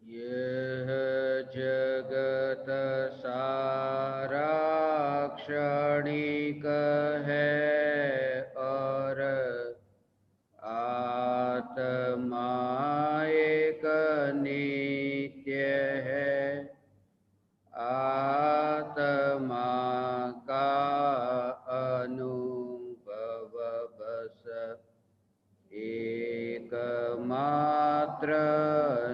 यह जगत सारा क्षणिक है और आत्मा एक नित्य है। आत्मा का अनुभव बस एकमात्र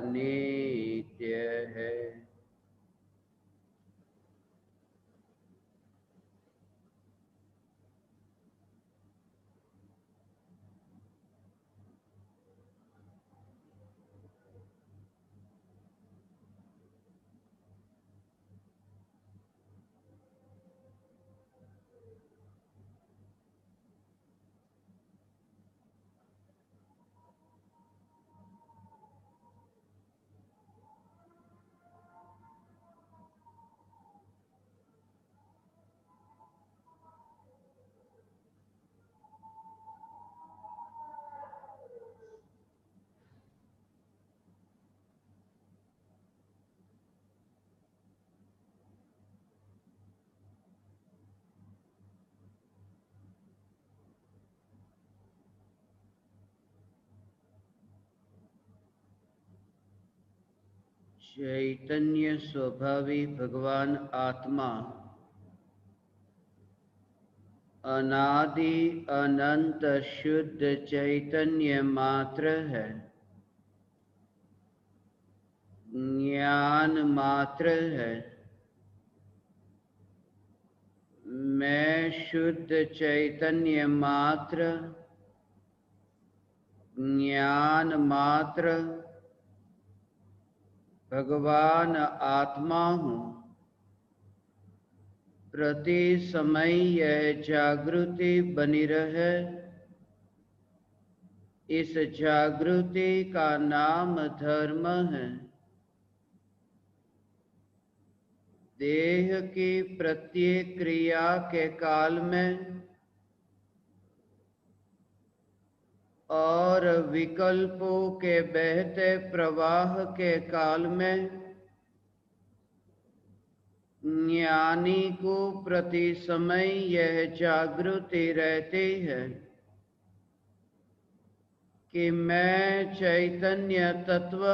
नित्य है। चैतन्य स्वभावी भगवान आत्मा अनादि अनंत शुद्ध चैतन्य मात्र है, ज्ञान मात्र है। मैं शुद्ध चैतन्य मात्र, ज्ञान मात्र भगवान आत्मा हूँ। प्रति समय यह जागृति बनी रहे, इस जागृति का नाम धर्म है। देह की प्रत्येक क्रिया के काल में और विकल्पों के बहते प्रवाह के काल में ज्ञानी को प्रति समय यह जागृति रहती है कि मैं चैतन्य तत्व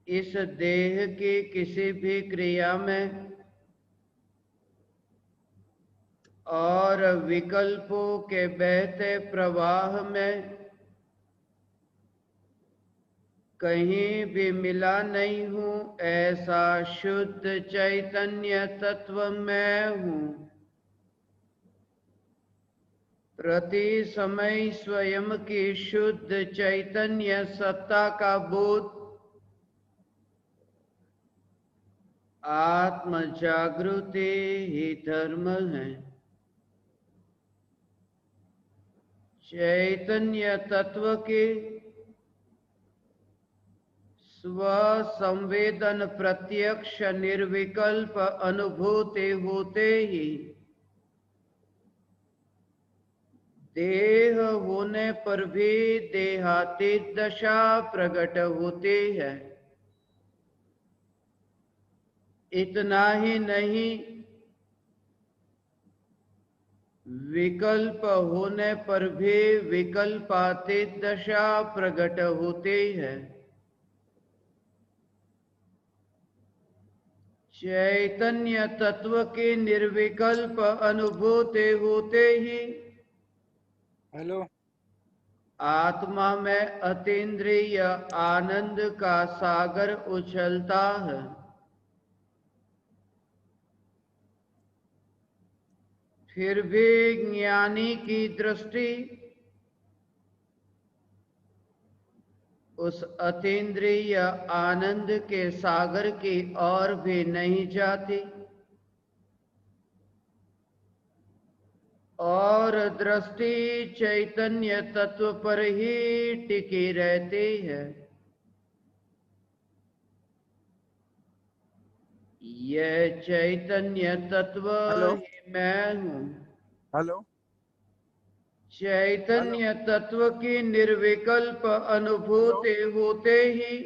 इस देह की किसी भी क्रिया में और विकल्पों के बहते प्रवाह में कहीं भी मिला नहीं हूँ। ऐसा शुद्ध चैतन्य तत्व मैं हूँ। प्रति समय स्वयं की शुद्ध चैतन्य सत्ता का बोध आत्म जागृति ही धर्म है। चैतन्य तत्व के स्व संवेदन प्रत्यक्ष निर्विकल्प अनुभूति होते ही देह होने पर भी देहातीत दशा प्रकट होती है। इतना ही नहीं, विकल्प होने पर भी विकल्पातीत दशा प्रकट होती है। चैतन्य तत्व की निर्विकल्प अनुभूति होते ही हेलो आत्मा में अतीन्द्रिय आनंद का सागर उछलता है। फिर भी ज्ञानी की दृष्टि उस अतीन्द्रिय आनंद के सागर की ओर भी नहीं जाती और दृष्टि चैतन्य तत्व पर ही टिकी रहती है। यह चैतन्य तत्व हेलो ही मैं हूँ। हेलो चैतन्य तत्व की निर्विकल्प अनुभूति होते ही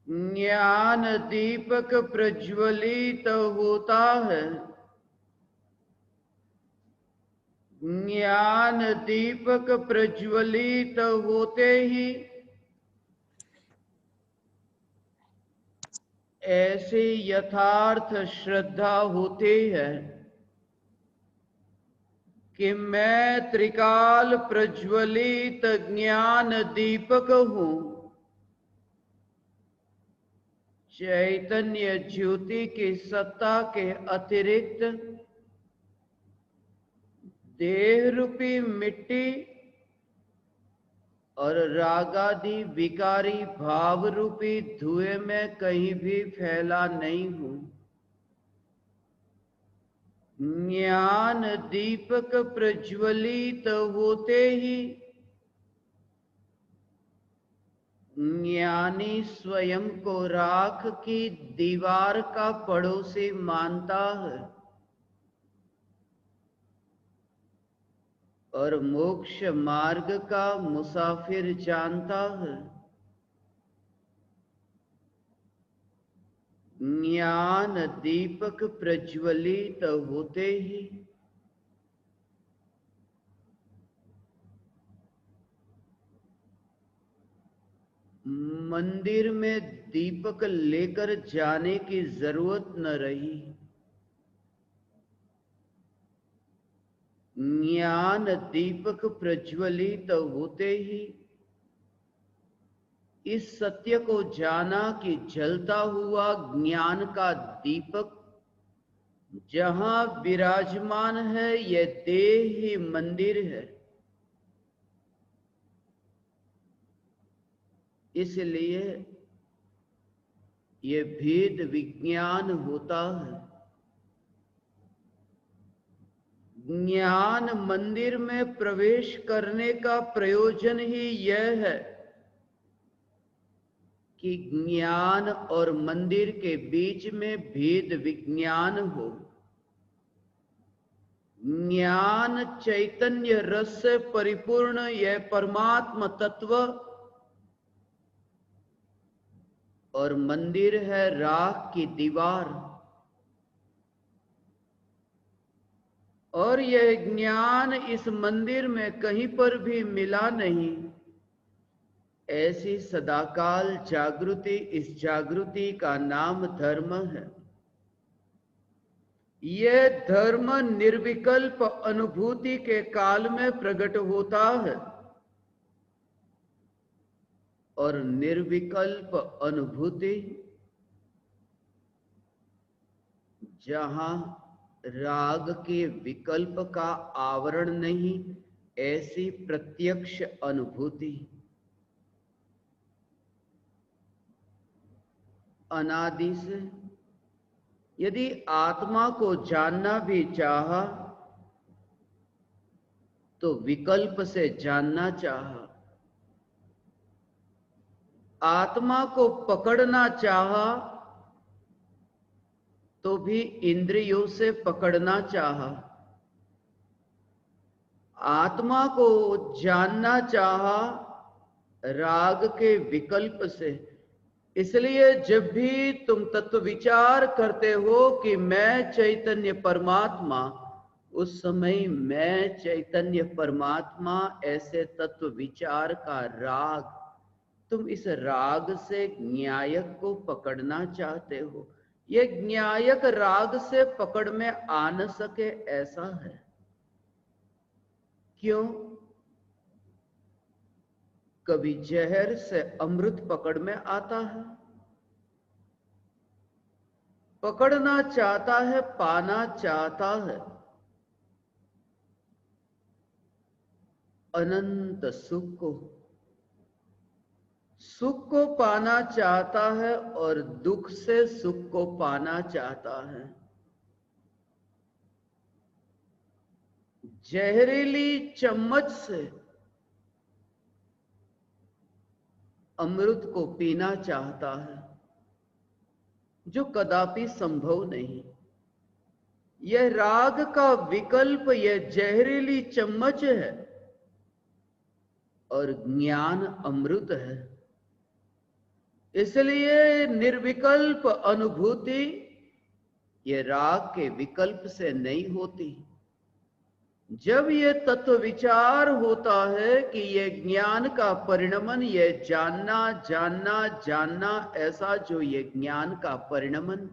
ज्ञान दीपक प्रज्वलित होता है। ज्ञान दीपक प्रज्वलित होते ही ऐसी यथार्थ श्रद्धा होती है कि मैं त्रिकाल प्रज्वलित ज्ञान दीपक हूं। चैतन्य ज्योति की सत्ता के अतिरिक्त देह रूपी मिट्टी और रागादि विकारी भाव रूपी धुएं में कहीं भी फैला नहीं हूं। ज्ञान दीपक प्रज्वलित होते ही ज्ञानी स्वयं को राख की दीवार का पड़ोसी मानता है और मोक्ष मार्ग का मुसाफिर जानता है। ज्ञान दीपक प्रज्वलित होते ही मंदिर में दीपक लेकर जाने की जरूरत न रही। ज्ञान दीपक प्रज्वलित होते ही इस सत्य को जाना कि जलता हुआ ज्ञान का दीपक जहां विराजमान है यह देह ही मंदिर है। इसलिए ये भेद विज्ञान होता है। ज्ञान मंदिर में प्रवेश करने का प्रयोजन ही यह है कि ज्ञान और मंदिर के बीच में भेद विज्ञान हो। ज्ञान चैतन्य रस से परिपूर्ण यह परमात्मा तत्व और मंदिर है राख की दीवार। और यह ज्ञान इस मंदिर में कहीं पर भी मिला नहीं। ऐसी सदाकाल जागृति, इस जागृति का नाम धर्म है। यह धर्म निर्विकल्प अनुभूति के काल में प्रकट होता है और निर्विकल्प अनुभूति जहां राग के विकल्प का आवरण नहीं, ऐसी प्रत्यक्ष अनुभूति। अनादि से यदि आत्मा को जानना भी चाहा तो विकल्प से जानना चाहा। आत्मा को पकड़ना चाहा तो भी इंद्रियों से पकड़ना चाहा। आत्मा को जानना चाहा राग के विकल्प से। इसलिए जब भी तुम तत्व विचार करते हो कि मैं चैतन्य परमात्मा, उस समय मैं चैतन्य परमात्मा ऐसे तत्व विचार का राग, तुम इस राग से न्यायक को पकड़ना चाहते हो। यह न्यायक राग से पकड़ में आ न सके ऐसा है। क्यों? कभी जहर से अमृत पकड़ में आता है। पकड़ना चाहता है, पाना चाहता है अनंत सुख को। सुख को पाना चाहता है और दुख से सुख को पाना चाहता है। जहरीली चम्मच से अमृत को पीना चाहता है, जो कदापि संभव नहीं। यह राग का विकल्प, यह जहरीली चम्मच है और ज्ञान अमृत है। इसलिए निर्विकल्प अनुभूति ये राग के विकल्प से नहीं होती। जब ये तत्व विचार होता है कि ये ज्ञान का परिणमन, ये जानना जानना जानना, ऐसा जो ये ज्ञान का परिणमन,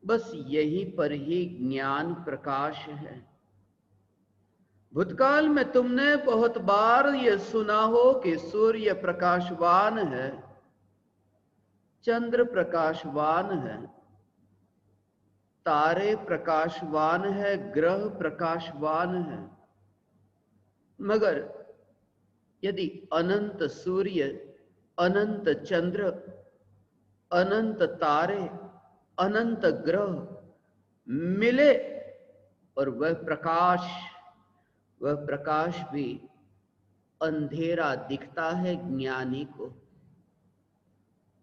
बस यहीं पर ही ज्ञान प्रकाश है। भूतकाल में तुमने बहुत बार ये सुना हो कि सूर्य प्रकाशवान है, चंद्र प्रकाशवान है, तारे प्रकाशवान है, ग्रह प्रकाशवान है। मगर यदि अनंत सूर्य, अनंत चंद्र, अनंत तारे, अनंत ग्रह मिले और वह प्रकाश भी अंधेरा दिखता है ज्ञानी को।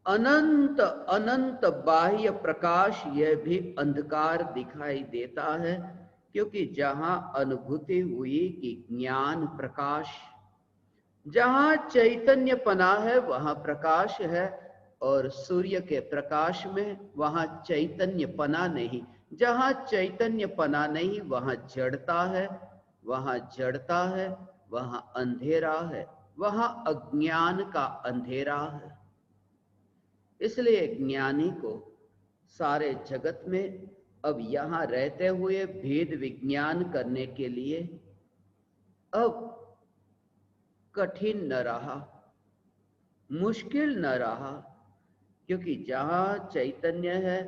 अनंत अनंत बाह्य प्रकाश यह भी अंधकार दिखाई देता है, क्योंकि जहां अनुभूति हुई कि ज्ञान प्रकाश, जहां चैतन्य पना है वहां प्रकाश है, और सूर्य के प्रकाश में वहां चैतन्य पना नहीं। जहां चैतन्य पना नहीं वहां जड़ता है, वहां जड़ता है, वहां अंधेरा है, वहां अज्ञान का अंधेरा है। इसलिए ज्ञानी को सारे जगत में अब यहां रहते हुए भेद विज्ञान करने के लिए अब कठिन न रहा, मुश्किल न रहा, क्योंकि जहां चैतन्य है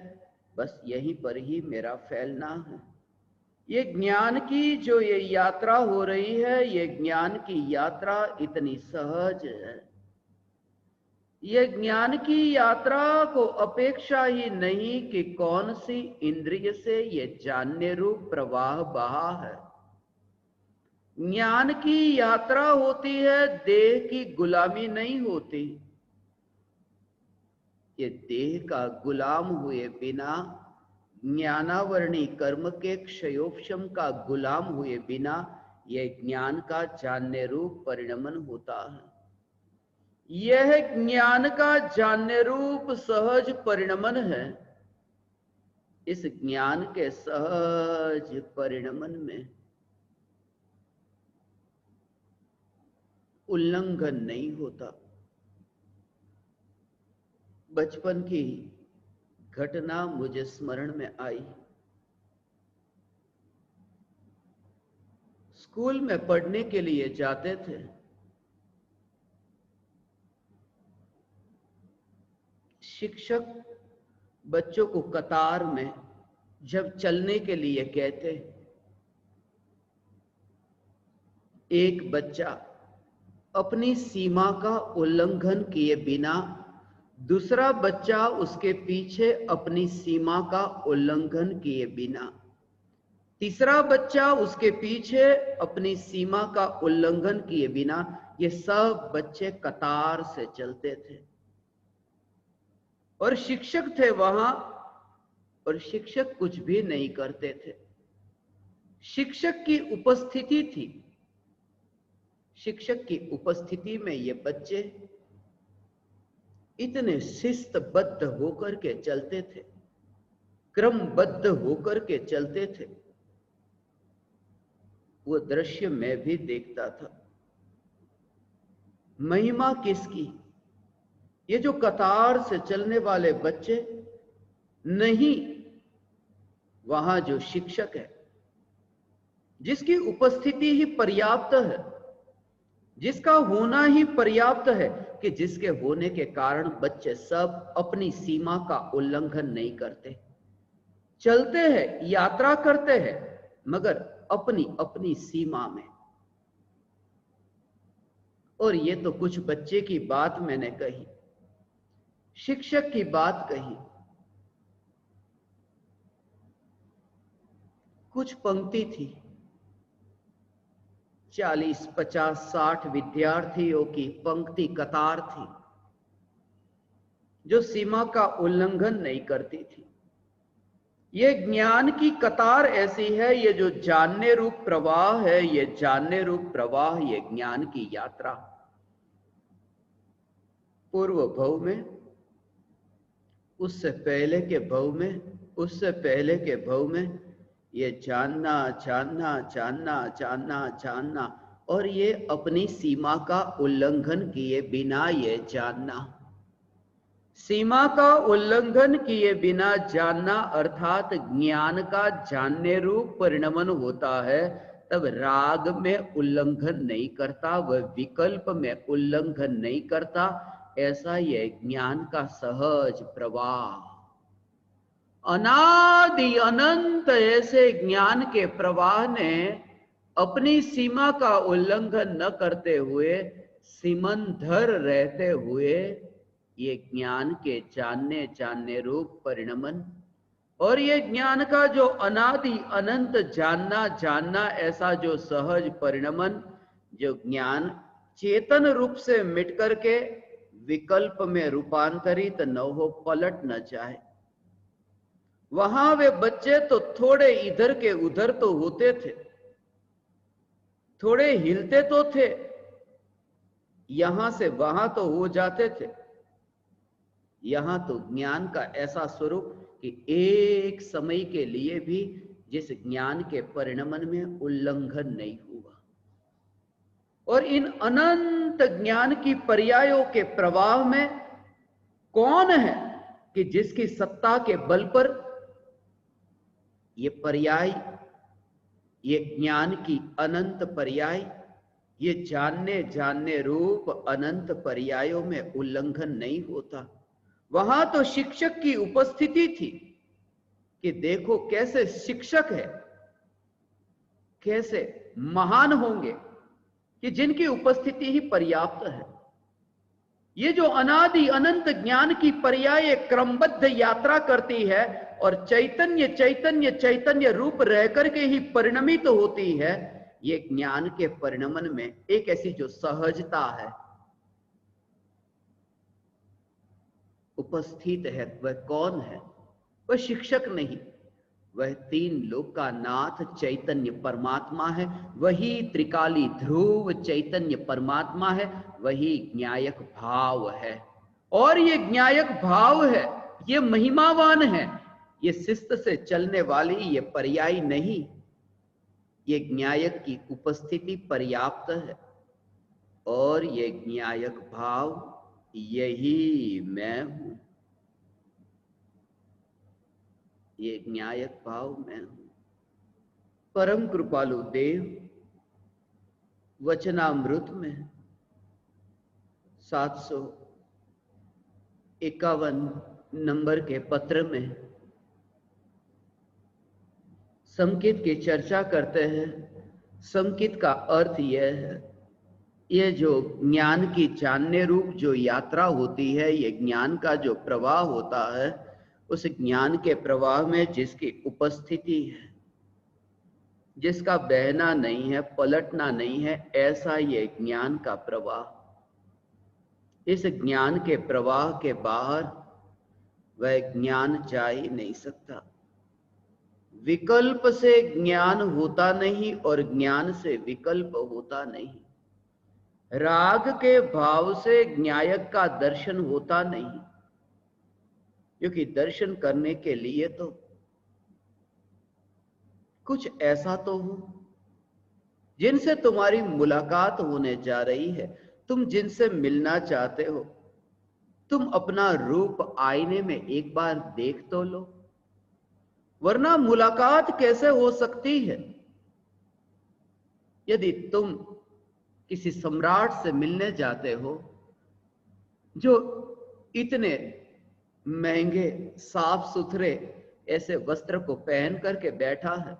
बस यहीं पर ही मेरा फैलना है। ये ज्ञान की जो ये यात्रा हो रही है, ये ज्ञान की यात्रा इतनी सहज है। ये ज्ञान की यात्रा को अपेक्षा ही नहीं कि कौन सी इंद्रिय से ये जानने रूप प्रवाह बहा है। ज्ञान की यात्रा होती है, देह की गुलामी नहीं होती। ये देह का गुलाम हुए बिना, ज्ञानावरणी कर्म के क्षयोपशम का गुलाम हुए बिना ये ज्ञान का जानने रूप परिणमन होता है। यह ज्ञान का जानने रूप सहज परिणमन है। इस ज्ञान के सहज परिणमन में उल्लंघन नहीं होता। बचपन की घटना मुझे स्मरण में आई। स्कूल में पढ़ने के लिए जाते थे। शिक्षक बच्चों को कतार में जब चलने के लिए कहते, एक बच्चा अपनी सीमा का उल्लंघन किए बिना दूसरा बच्चा उसके पीछे अपनी सीमा का उल्लंघन किए बिना, तीसरा बच्चा उसके पीछे अपनी सीमा का उल्लंघन किए बिना, ये सब बच्चे कतार से चलते थे और शिक्षक थे वहां, और शिक्षक कुछ भी नहीं करते थे। शिक्षक की उपस्थिति थी। शिक्षक की उपस्थिति में ये बच्चे इतने शिस्तबद्ध होकर के चलते थे, क्रमबद्ध होकर के चलते थे। वो दृश्य मैं भी देखता था। महिमा किसकी? ये जो कतार से चलने वाले बच्चे नहीं, वहां जो शिक्षक है जिसकी उपस्थिति ही पर्याप्त है, जिसका होना ही पर्याप्त है, कि जिसके होने के कारण बच्चे सब अपनी सीमा का उल्लंघन नहीं करते, चलते हैं, यात्रा करते हैं, मगर अपनी अपनी सीमा में। और ये तो कुछ बच्चे की बात मैंने कही, शिक्षक की बात कही। कुछ पंक्ति थी, 40, 50, 60 विद्यार्थियों की पंक्ति कतार थी जो सीमा का उल्लंघन नहीं करती थी। ये ज्ञान की कतार ऐसी है, ये जो जानने रूप प्रवाह है, ये जानने रूप प्रवाह, ये ज्ञान की यात्रा। पूर्व भव में, उससे पहले के भव में, उससे पहले के भव में ये जानना जानना जानना जानना जानना, और ये अपनी सीमा का उल्लंघन किए बिना ये जानना, सीमा का उल्लंघन किए बिना जानना अर्थात ज्ञान का जानने रूप परिणमन होता है। तब राग में उल्लंघन नहीं करता, वह विकल्प में उल्लंघन नहीं करता। ऐसा यह ज्ञान का सहज प्रवाह, अनादि अनंत ऐसे ज्ञान के प्रवाह ने अपनी सीमा का उल्लंघन न करते हुए, सीमंधर रहते हुए, ये ज्ञान के जानने जानने रूप परिणमन और ये ज्ञान का जो अनादि अनंत जानना जानना, ऐसा जो सहज परिणमन, जो ज्ञान चेतन रूप से मिट करके विकल्प में रूपांतरित न हो, पलट न जाए। वहां वे बच्चे तो थोड़े इधर के उधर तो होते थे, थोड़े हिलते तो थे, यहां से वहां तो हो जाते थे। यहां तो ज्ञान का ऐसा स्वरूप कि एक समय के लिए भी जिस ज्ञान के परिणमन में उल्लंघन नहीं हुआ। और इन अनंत ज्ञान की पर्यायों के प्रवाह में कौन है कि जिसकी सत्ता के बल पर ये पर्याय, ये ज्ञान की अनंत पर्याय, ये जानने जानने रूप अनंत पर्यायों में उल्लंघन नहीं होता। वहां तो शिक्षक की उपस्थिति थी कि देखो कैसे शिक्षक है, कैसे महान होंगे कि जिनकी उपस्थिति ही पर्याप्त है। ये जो अनादि अनंत ज्ञान की पर्याय क्रमबद्ध यात्रा करती है और चैतन्य चैतन्य चैतन्य रूप रह करके ही परिणमित होती है, ये ज्ञान के परिणमन में एक ऐसी जो सहजता है उपस्थित है। वह कौन है? वह शिक्षक नहीं, वह तीन लोक का नाथ चैतन्य परमात्मा है। वही त्रिकाली ध्रुव चैतन्य परमात्मा है, वही ज्ञायक भाव है। और ये ज्ञायक भाव है, ये महिमावान है, ये शिस्त से चलने वाली ये पर्याय नहीं, ये ज्ञायक की उपस्थिति पर्याप्त है। और ये ज्ञायक भाव यही मैं हूं, ये ज्ञायक भाव मैं हूं। परम कृपालु देव वचनामृत में 751 नंबर के पत्र में संकेत की चर्चा करते हैं। संकेत का अर्थ यह है, ये जो ज्ञान की जानने रूप जो यात्रा होती है, ये ज्ञान का जो प्रवाह होता है, उस ज्ञान के प्रवाह में जिसकी उपस्थिति है, जिसका बहना नहीं है, पलटना नहीं है, ऐसा ये ज्ञान का प्रवाह। इस ज्ञान के प्रवाह के बाहर वह ज्ञान जा ही नहीं सकता। विकल्प से ज्ञान होता नहीं और ज्ञान से विकल्प होता नहीं। राग के भाव से ज्ञायक का दर्शन होता नहीं, क्योंकि दर्शन करने के लिए तो कुछ ऐसा तो हो जिनसे तुम्हारी मुलाकात होने जा रही है, तुम जिनसे मिलना चाहते हो। तुम अपना रूप आईने में एक बार देख तो लो, वरना मुलाकात कैसे हो सकती है? यदि तुम किसी सम्राट से मिलने जाते हो जो इतने महंगे साफ सुथरे ऐसे वस्त्र को पहन करके बैठा है,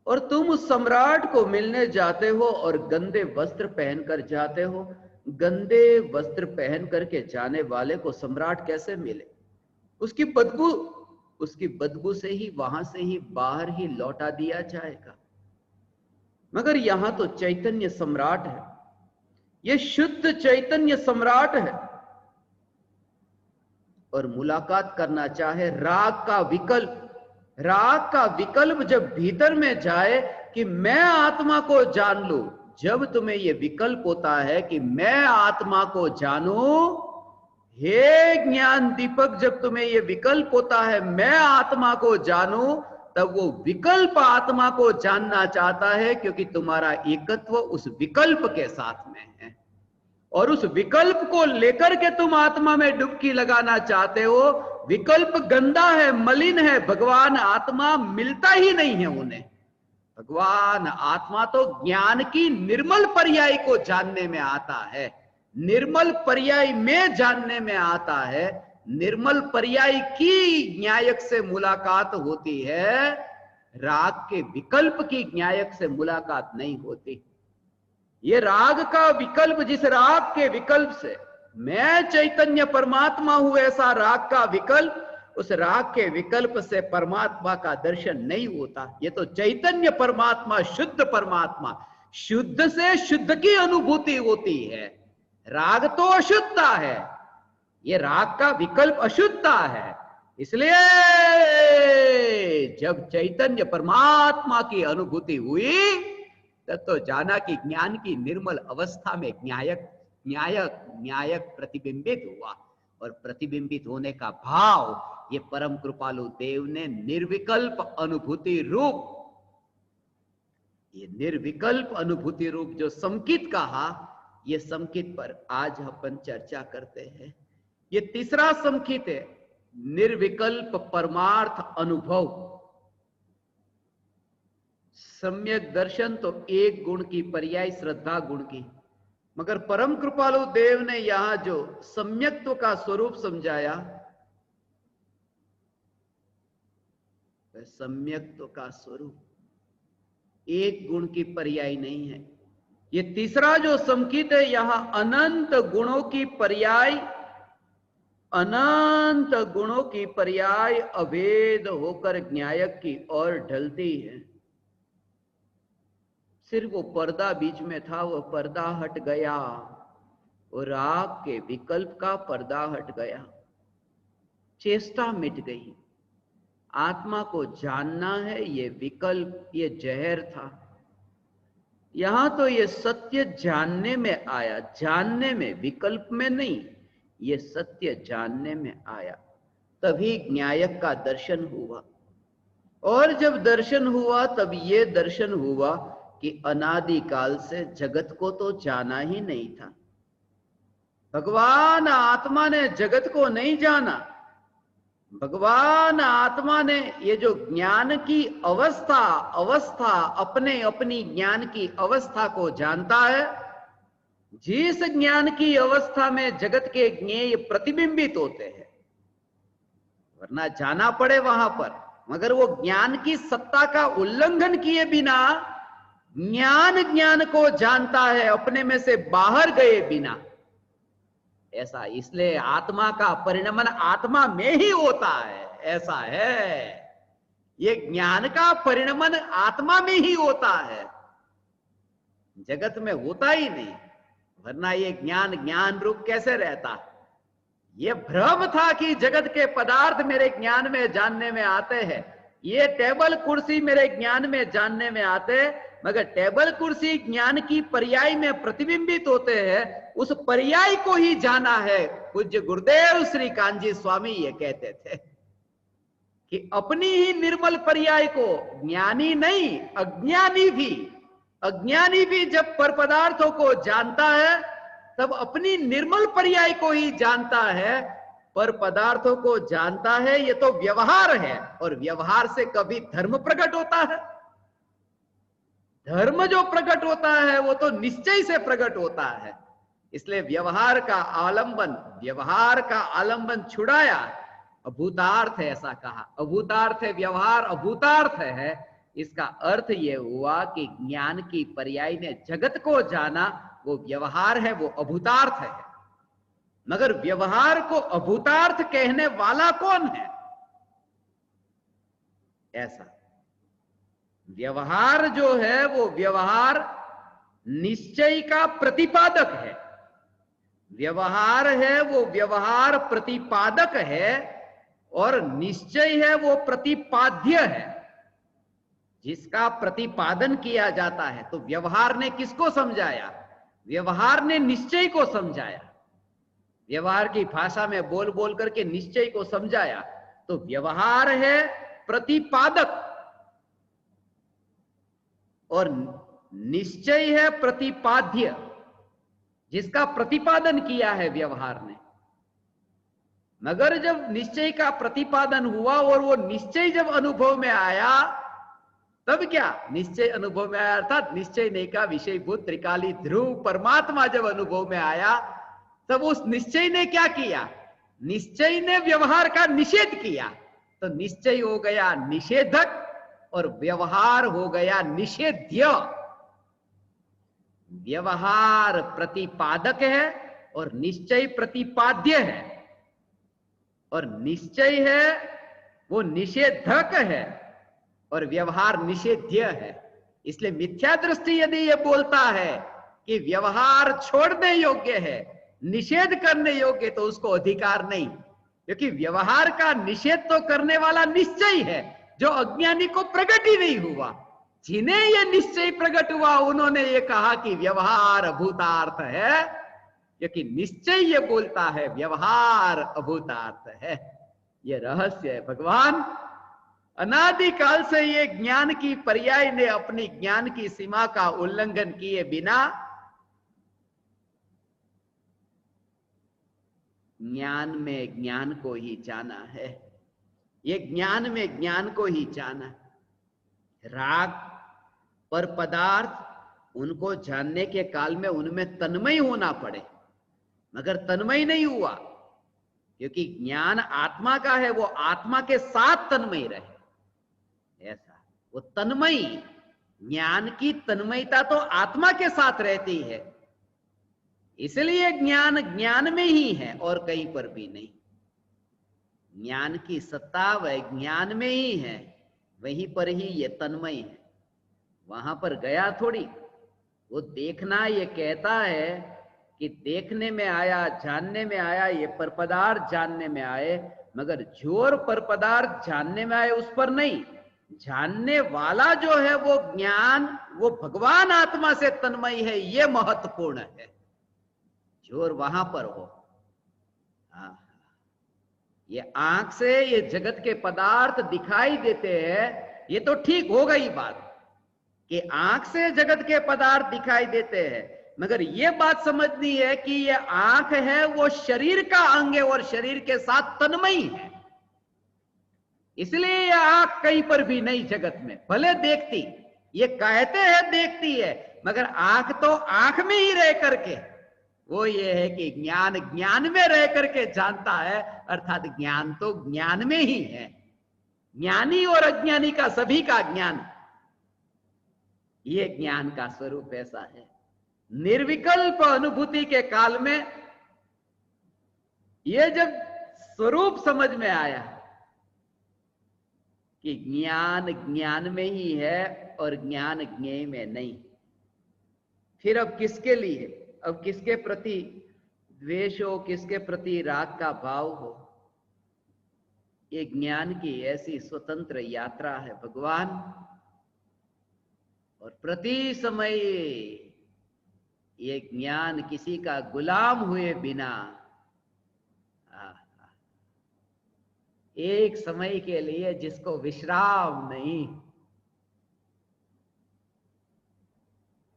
और तुम उस सम्राट को मिलने जाते हो और गंदे वस्त्र पहनकर जाते हो, गंदे वस्त्र पहन करके जाने वाले को सम्राट कैसे मिले? उसकी बदबू से ही वहां से ही बाहर ही लौटा दिया जाएगा। मगर यहां तो चैतन्य सम्राट है, ये शुद्ध चैतन्य सम्राट है, और मुलाकात करना चाहे राग का विकल्प, राग का विकल्प जब भीतर में जाए कि मैं आत्मा को जान लूं, जब तुम्हें यह विकल्प होता है कि मैं आत्मा को जानूं, हे ज्ञान दीपक, जब तुम्हें यह विकल्प होता है मैं आत्मा को जानूं, तब वो विकल्प आत्मा को जानना चाहता है, क्योंकि तुम्हारा एकत्व उस विकल्प के साथ में है और उस विकल्प को लेकर के तुम आत्मा में डुबकी लगाना चाहते हो। विकल्प गंदा है, मलिन है, भगवान आत्मा मिलता ही नहीं है उन्हें। भगवान आत्मा तो ज्ञान की निर्मल पर्याय को जानने में आता है, निर्मल पर्याय में जानने में आता है। निर्मल पर्याय की न्यायक से मुलाकात होती है, राग के विकल्प की न्यायक से मुलाकात नहीं होती। ये राग का विकल्प, जिस राग के विकल्प से मैं चैतन्य परमात्मा हूं, ऐसा राग का विकल्प, उस राग के विकल्प से परमात्मा का दर्शन नहीं होता। ये तो चैतन्य परमात्मा, शुद्ध परमात्मा, शुद्ध से शुद्ध की अनुभूति होती है। राग तो अशुद्धता है, ये राग का विकल्प अशुद्धता है। इसलिए जब चैतन्य परमात्मा की अनुभूति हुई, तब तो जाना कि ज्ञान की निर्मल अवस्था में न्यायक प्रतिबिंबित हुआ, और प्रतिबिंबित होने का भाव ये परम कृपालु देव ने निर्विकल्प अनुभूति रूप, ये निर्विकल्प अनुभूति रूप जो संकित कहा, ये संकित पर आज अपन चर्चा करते हैं। ये तीसरा संकित है, निर्विकल्प परमार्थ अनुभव। सम्यक दर्शन तो एक गुण की पर्याय श्रद्धा गुण की, मगर परम कृपालु देव ने यहां जो सम्यक्त्व का स्वरूप समझाया, वह सम्यक्त्व का स्वरूप एक गुण की पर्याय नहीं है। ये तीसरा जो संकित है, यहां अनंत गुणों की पर्याय, अनंत गुणों की पर्याय अभेद होकर न्यायक की ओर ढलती है। सिर्फ वो पर्दा बीच में था, वो पर्दा हट गया, वो राग के विकल्प का पर्दा हट गया, चेष्टा मिट गई। आत्मा को जानना है, ये विकल्प, ये जहर था। यहां तो ये सत्य जानने में आया, जानने में, विकल्प में नहीं, ये सत्य जानने में आया, तभी न्यायक का दर्शन हुआ। और जब दर्शन हुआ, तब ये दर्शन हुआ कि अनादि काल से जगत को तो जाना ही नहीं था। भगवान आत्मा ने जगत को नहीं जाना। भगवान आत्मा ने ये जो ज्ञान की अवस्था अपने अपनी ज्ञान की अवस्था को जानता है, जिस ज्ञान की अवस्था में जगत के ज्ञेय प्रतिबिंबित होते हैं, वरना जाना पड़े वहां पर, मगर वो ज्ञान की सत्ता का उल्लंघन किए बिना ज्ञान को जानता है, अपने में से बाहर गए बिना। ऐसा इसलिए आत्मा का परिणमन आत्मा में ही होता है, ऐसा है। ये ज्ञान का परिणमन आत्मा में ही होता है, जगत में होता ही नहीं। वरना ये ज्ञान रूप कैसे रहता? ये भ्रम था कि जगत के पदार्थ मेरे ज्ञान में जानने में आते हैं, ये टेबल कुर्सी मेरे ज्ञान में जानने में आते हैं, मगर टेबल कुर्सी ज्ञान की पर्याय में प्रतिबिंबित होते हैं, उस पर्याय को ही जाना है। पूज्य गुरुदेव श्री कांजी स्वामी ये कहते थे कि अपनी ही निर्मल पर्याय को ज्ञानी नहीं, अज्ञानी भी जब पर पदार्थों को जानता है, तब अपनी निर्मल पर्याय को ही जानता है, पर पदार्थों को जानता है। ये तो व्यवहार है, और व्यवहार से कभी धर्म प्रकट होता है? धर्म जो प्रकट होता है वो तो निश्चय से प्रकट होता है। इसलिए व्यवहार का आलंबन छुड़ाया, अभूतार्थ है, ऐसा कहा। अभूतार्थ है व्यवहार, अभूतार्थ है। इसका अर्थ यह हुआ कि ज्ञान की पर्याय ने जगत को जाना, वो व्यवहार है, वो अभूतार्थ है। मगर व्यवहार को अभूतार्थ कहने वाला कौन है? ऐसा व्यवहार जो है वो व्यवहार निश्चय का प्रतिपादक है। व्यवहार है वो व्यवहार प्रतिपादक है, और निश्चय है वो प्रतिपाद्य है, जिसका प्रतिपादन किया जाता है। तो व्यवहार ने किसको समझाया? व्यवहार ने निश्चय को समझाया। व्यवहार की भाषा में बोल बोल करके निश्चय को समझाया। तो व्यवहार है प्रतिपादक और निश्चय है प्रतिपाद्य, जिसका प्रतिपादन किया है व्यवहार ने। मगर जब निश्चय का प्रतिपादन हुआ और वो निश्चय जब अनुभव में आया, तब क्या निश्चय अनुभव में आया? अर्थात निश्चय नहीं का विषयभूत त्रिकाली ध्रुव परमात्मा जब अनुभव में आया, तब उस निश्चय ने क्या किया? निश्चय ने व्यवहार का निषेध किया। तो निश्चय हो गया निषेधक और व्यवहार हो गया निषेध्य। व्यवहार प्रतिपादक है और निश्चय प्रतिपाद्य है, और निश्चय है वो निषेधक है और व्यवहार निषेध्य है। इसलिए मिथ्या दृष्टि यदि ये बोलता है कि व्यवहार छोड़ने योग्य है, निषेध करने योग्य, तो उसको अधिकार नहीं, क्योंकि व्यवहार का निषेध तो करने वाला निश्चय है, जो अज्ञानी को प्रकट ही नहीं हुआ। जिन्हें यह निश्चय प्रकट हुआ, उन्होंने ये कहा कि व्यवहार अभूतार्थ है, क्योंकि निश्चय ये बोलता है व्यवहार अभूतार्थ है। ये रहस्य है। भगवान अनादिकाल से ये ज्ञान की पर्याय ने अपनी ज्ञान की सीमा का उल्लंघन किए बिना ज्ञान में ज्ञान को ही जाना है। ये ज्ञान में ज्ञान को ही जाना। राग पर पदार्थ उनको जानने के काल में उनमें तन्मय होना पड़े, मगर तन्मय नहीं हुआ, क्योंकि ज्ञान आत्मा का है, वो आत्मा के साथ तन्मय रहे। ऐसा वो तन्मय, ज्ञान की तन्मयता तो आत्मा के साथ रहती है, इसलिए ज्ञान ज्ञान में ही है और कहीं पर भी नहीं। ज्ञान की सत्ता वह ज्ञान में ही है, वहीं पर ही ये तन्मय है। वहां पर गया थोड़ी। वो देखना ये कहता है कि देखने में आया, जानने में आया, ये पर पदार्थ जानने में आए, मगर जोर पर पदार्थ जानने में आए उस पर नहीं। जानने वाला जो है वो ज्ञान, वो भगवान आत्मा से तन्मय है, ये महत्वपूर्ण है। जोर वहां पर हो। ये आंख से ये जगत के पदार्थ दिखाई देते हैं, ये तो ठीक हो गई बात कि आंख से जगत के पदार्थ दिखाई देते हैं, मगर ये बात समझनी है कि ये आंख है वो शरीर का अंग है और शरीर के साथ तन्मयी है। इसलिए ये आंख कहीं पर भी नहीं जगत में, भले देखती, ये कहते हैं देखती है, मगर आंख तो आंख में ही रह करके, वो ये है कि ज्ञान ज्ञान में रह करके जानता है, अर्थात ज्ञान तो ज्ञान में ही है। ज्ञानी और अज्ञानी का सभी का ज्ञान, ये ज्ञान का स्वरूप ऐसा है। निर्विकल्प अनुभूति के काल में ये जब स्वरूप समझ में आया कि ज्ञान ज्ञान में ही है और ज्ञान ज्ञेय में नहीं, फिर अब किसके लिए, अब किसके प्रति द्वेष हो, किसके प्रति राग का भाव हो, ये ज्ञान की ऐसी स्वतंत्र यात्रा है भगवान। और प्रति समय ये ज्ञान किसी का गुलाम हुए बिना एक समय के लिए जिसको विश्राम नहीं,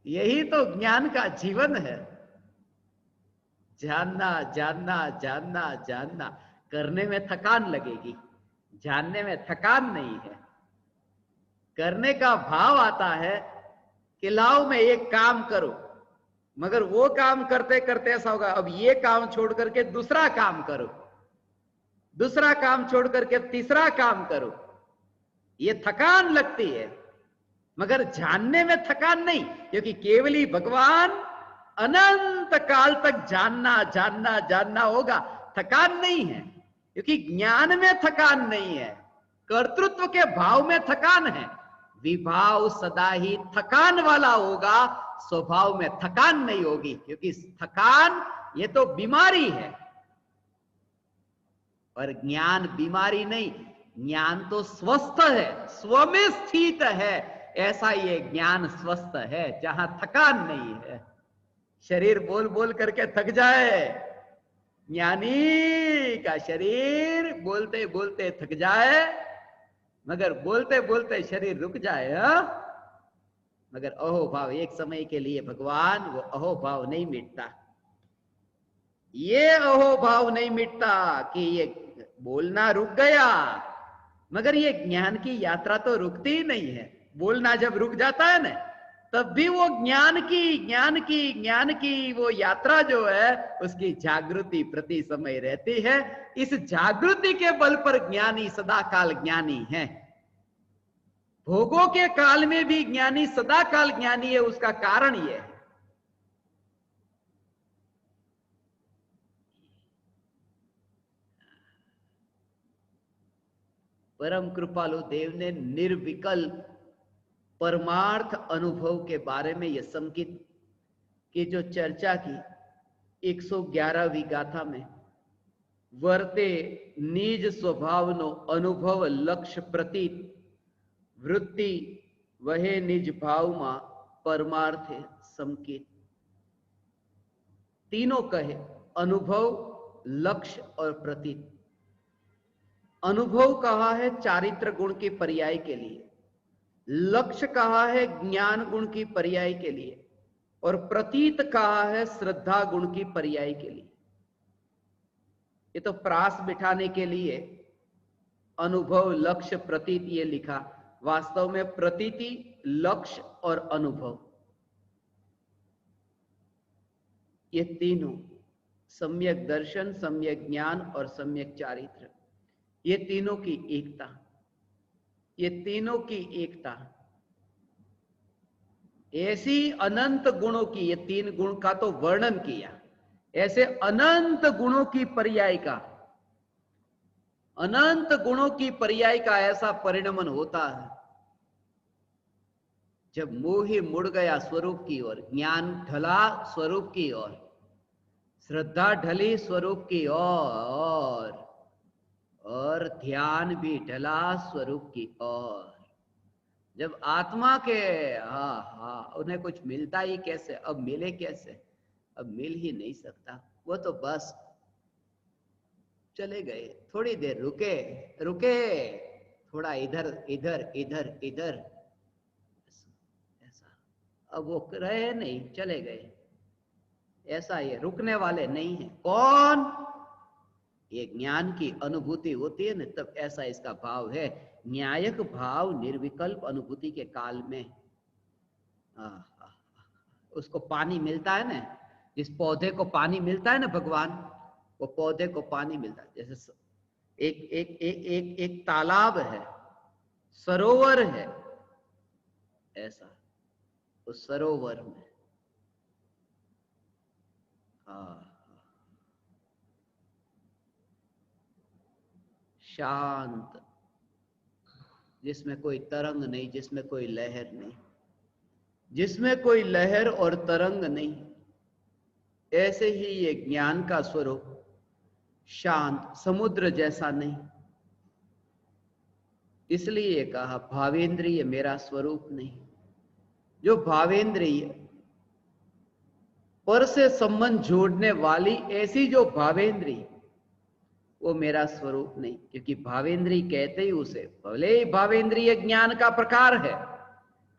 यही तो ज्ञान का जीवन है। जानना जानना जानना जानना, करने में थकान लगेगी, जानने में थकान नहीं है। करने का भाव आता है कि लाओ मैं एक काम करूं, मगर वो काम करते करते ऐसा होगा अब ये काम छोड़ करके दूसरा काम करो, दूसरा काम छोड़ करके तीसरा काम करो, ये थकान लगती है। मगर जानने में थकान नहीं, क्योंकि केवली भगवान अनंत काल तक जानना जानना जानना होगा, थकान नहीं है। क्योंकि ज्ञान में थकान नहीं है, कर्तृत्व के भाव में थकान है। विभाव सदा ही थकान वाला होगा, स्वभाव में थकान नहीं होगी, क्योंकि थकान ये तो बीमारी है। और ज्ञान बीमारी नहीं, ज्ञान तो स्वस्थ है, स्व में स्थित है। ऐसा ये ज्ञान स्वस्थ है जहां थकान नहीं है। शरीर बोल बोल करके थक जाए, ज्ञानी का शरीर बोलते बोलते थक जाए, मगर बोलते बोलते शरीर रुक जाए। मगर अहो भाव एक समय के लिए भगवान, वो अहो भाव नहीं मिटता। ये अहो भाव नहीं मिटता कि ये बोलना रुक गया, मगर ये ज्ञान की यात्रा तो रुकती ही नहीं है। बोलना जब रुक जाता है ना, तब भी वो ज्ञान की वो यात्रा जो है, उसकी जागृति प्रति समय रहती है। इस जागृति के बल पर ज्ञानी सदा काल ज्ञानी है। भोगों के काल में भी ज्ञानी सदा काल ज्ञानी है। उसका कारण यह है, परम कृपालु देव ने निर्विकल्प परमार्थ अनुभव के बारे में यह संकित की जो चर्चा की 111वीं गाथा में, वर्ते निज स्वभावनो अनुभव लक्ष्य प्रतीत वृत्ति वहे निज भाव मा परमार्थ संकित। तीनों कहे, अनुभव, लक्ष्य और प्रतीत। अनुभव कहा है चारित्र गुण की पर्याय के लिए, लक्ष्य कहा है ज्ञान गुण की पर्याय के लिए, और प्रतीत कहा है श्रद्धा गुण की पर्याय के लिए। ये तो प्रास बिठाने के लिए अनुभव, लक्ष्य, प्रतीत ये लिखा। वास्तव में प्रतीति, लक्ष्य और अनुभव, ये तीनों सम्यक दर्शन, सम्यक ज्ञान और सम्यक चारित्र, ये तीनों की एकता, ये तीनों की एकता ऐसी अनंत गुणों की, ये तीन गुण का तो वर्णन किया, ऐसे अनंत गुणों की पर्याय का, अनंत गुणों की पर्याय का ऐसा परिणमन होता है जब मोह ही मुड़ गया स्वरूप की ओर, ज्ञान ढला स्वरूप की ओर, श्रद्धा ढली स्वरूप की ओर, और ध्यान भी ढला स्वरूप की ओर। जब आत्मा के उन्हें कुछ मिलता ही कैसे, अब मिले कैसे, अब मिल ही नहीं सकता। वो तो बस चले गए, थोड़ी देर रुके रुके, थोड़ा इधर इधर इधर इधर, ऐसा। अब वो रहे नहीं, चले गए। ऐसा ये रुकने वाले नहीं है। कौन? ये ज्ञान की अनुभूति होती है ना, तब ऐसा इसका भाव है। न्यायक भाव निर्विकल्प अनुभूति के काल में उसको पानी मिलता है ना, जिस पौधे को पानी मिलता है ना भगवान, वो पौधे को पानी मिलता है। जैसे एक तालाब है, सरोवर है, ऐसा उस सरोवर में शांत, जिसमें कोई तरंग नहीं, जिसमें कोई लहर नहीं, जिसमें कोई लहर और तरंग नहीं, ऐसे ही ये ज्ञान का स्वरूप शांत, समुद्र जैसा नहीं। इसलिए कहा भावेंद्रिय मेरा स्वरूप नहीं। जो भावेंद्रिय पर से संबंध जोड़ने वाली ऐसी जो भावेंद्रिय, वो मेरा स्वरूप नहीं। क्योंकि भावेंद्रिय कहते ही उसे, भले ही भावेंद्रिय ज्ञान का प्रकार है,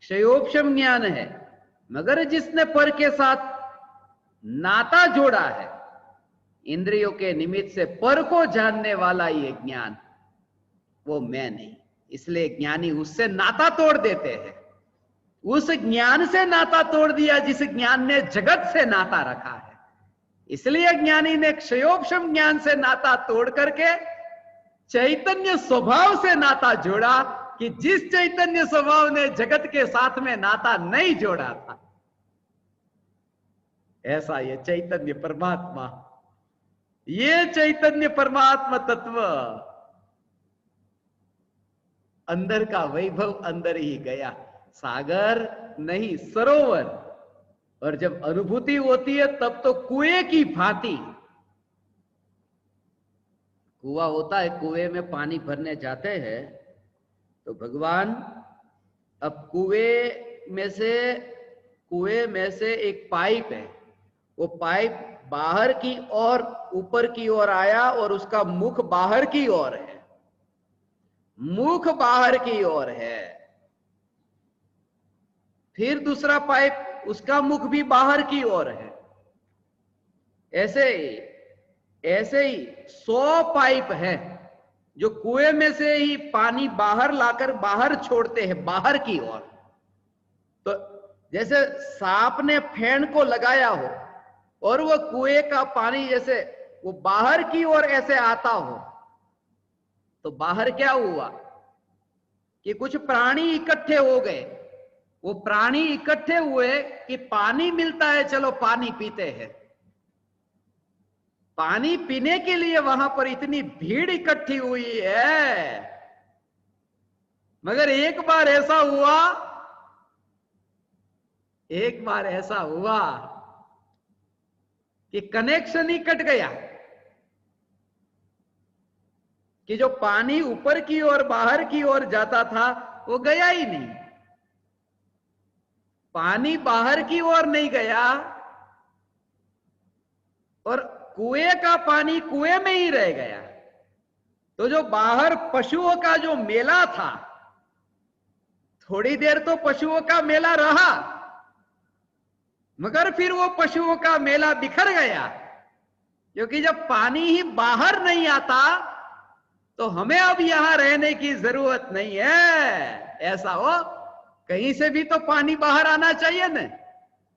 क्षयोपशम ज्ञान है, मगर जिसने पर के साथ नाता जोड़ा है, इंद्रियों के निमित्त से पर को जानने वाला ये ज्ञान, वो मैं नहीं। इसलिए ज्ञानी उससे नाता तोड़ देते हैं। उस ज्ञान से नाता तोड़ दिया जिस ज्ञान ने जगत से नाता रखा है। इसलिए ज्ञानी ने क्षयोपशम ज्ञान से नाता तोड़ करके चैतन्य स्वभाव से नाता जोड़ा, कि जिस चैतन्य स्वभाव ने जगत के साथ में नाता नहीं जोड़ा था। ऐसा ये चैतन्य परमात्मा, ये चैतन्य परमात्मा तत्व अंदर का वैभव अंदर ही गया, सागर नहीं सरोवर। और जब अनुभूति होती है तब तो कुएं की भांति, कुआं होता है, कुएं में पानी भरने जाते हैं तो भगवान अब कुएं में से एक पाइप है, वो पाइप बाहर की ओर ऊपर की ओर आया और उसका मुख बाहर की ओर है, मुख बाहर की ओर है। फिर दूसरा पाइप, उसका मुख भी बाहर की ओर है। ऐसे ही 100 पाइप है जो कुएं में से ही पानी बाहर लाकर बाहर छोड़ते हैं, बाहर की ओर। तो जैसे सांप ने फेन को लगाया हो और वो कुएं का पानी जैसे वो बाहर की ओर ऐसे आता हो, तो बाहर क्या हुआ कि कुछ प्राणी इकट्ठे हो गए। वो प्राणी इकट्ठे हुए कि पानी मिलता है, चलो पानी पीते हैं। पानी पीने के लिए वहां पर इतनी भीड़ इकट्ठी हुई है। मगर एक बार ऐसा हुआ कि कनेक्शन ही कट गया, कि जो पानी ऊपर की ओर बाहर की ओर जाता था वो गया ही नहीं। पानी बाहर की ओर नहीं गया और कुएं का पानी कुएं में ही रह गया। तो जो बाहर पशुओं का जो मेला था, थोड़ी देर तो पशुओं का मेला रहा, मगर फिर वो पशुओं का मेला बिखर गया। क्योंकि जब पानी ही बाहर नहीं आता तो हमें अब यहां रहने की जरूरत नहीं है। ऐसा हो, कहीं से भी तो पानी बाहर आना चाहिए ना।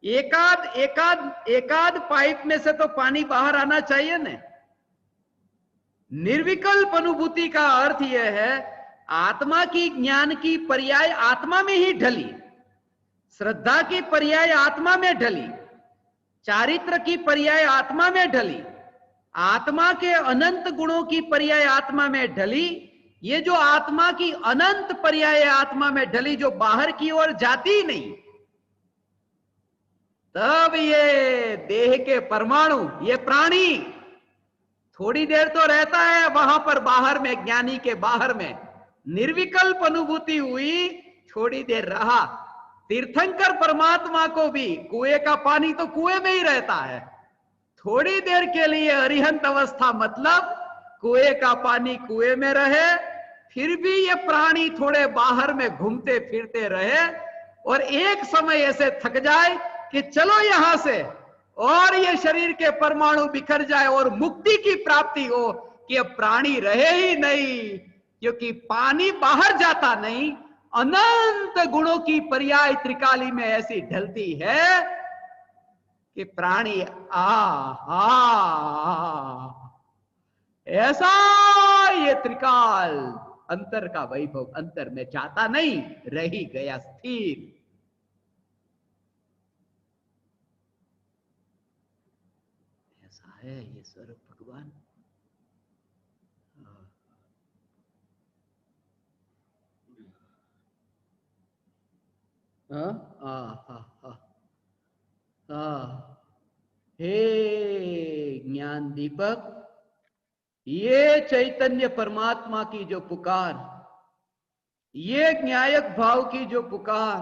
एकाध पाइप में से तो पानी बाहर आना चाहिए ना। निर्विकल्प अनुभूति का अर्थ यह है, आत्मा की ज्ञान की पर्याय आत्मा में ही ढली, श्रद्धा की पर्याय आत्मा में ढली, चारित्र की पर्याय आत्मा में ढली, आत्मा के अनंत गुणों की पर्याय आत्मा में ढली। ये जो आत्मा की अनंत पर्याय आत्मा में ढली, जो बाहर की ओर जाती नहीं, तब ये देह के परमाणु, ये प्राणी थोड़ी देर तो रहता है वहां पर बाहर में, ज्ञानी के बाहर में निर्विकल्प अनुभूति हुई, थोड़ी देर रहा। तीर्थंकर परमात्मा को भी कुएं का पानी तो कुएं में ही रहता है, थोड़ी देर के लिए अरिहंत अवस्था, मतलब कुएं का पानी कुएं में रहे, फिर भी ये प्राणी थोड़े बाहर में घूमते फिरते रहे और एक समय ऐसे थक जाए कि चलो यहां से, और ये शरीर के परमाणु बिखर जाए और मुक्ति की प्राप्ति हो कि अब प्राणी रहे ही नहीं। क्योंकि पानी बाहर जाता नहीं, अनंत गुणों की पर्याय त्रिकाली में ऐसी ढलती है कि प्राणी ऐसा ये त्रिकाल अंतर का वैभव अंतर में जाता नहीं, रही गया स्थिर। ऐसा है ये स्वरूप भगवान। हे ज्ञान दीपक, ये चैतन्य परमात्मा की जो पुकार, ये न्यायक भाव की जो पुकार,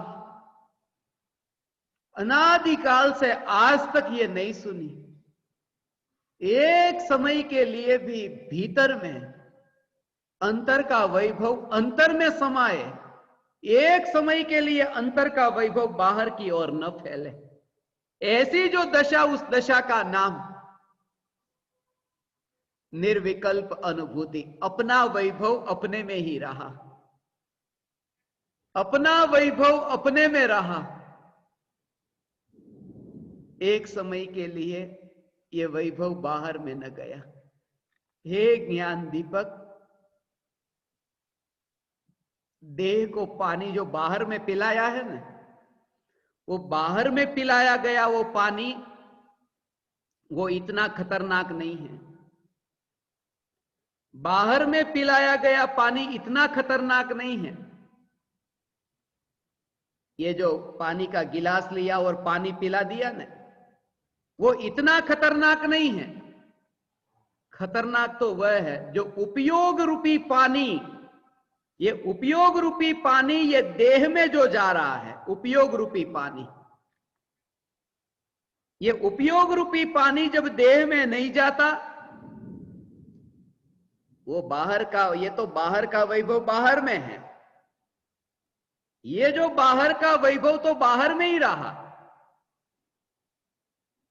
अनादिकाल से आज तक ये नहीं सुनी। एक समय के लिए भी भीतर में अंतर का वैभव अंतर में समाये, एक समय के लिए अंतर का वैभव बाहर की ओर न फैले। ऐसी जो दशा, उस दशा का नाम निर्विकल्प अनुभूति। अपना वैभव अपने में ही रहा, अपना वैभव अपने में रहा। एक समय के लिए ये वैभव बाहर में न गया। हे ज्ञान दीपक, देह को पानी जो बाहर में पिलाया है ना, वो बाहर में पिलाया गया वो पानी, वो इतना खतरनाक नहीं है। बाहर में पिलाया गया पानी इतना खतरनाक नहीं है। ये जो पानी का गिलास लिया और पानी पिला दिया ना, वो इतना खतरनाक नहीं है। खतरनाक तो वह है जो उपयोग रूपी पानी, ये उपयोग रूपी पानी ये देह में जो जा रहा है, उपयोग रूपी पानी, ये उपयोग रूपी पानी जब देह में नहीं जाता, वो बाहर का, ये तो बाहर का वैभव बाहर में है, ये जो बाहर का वैभव तो बाहर में ही रहा।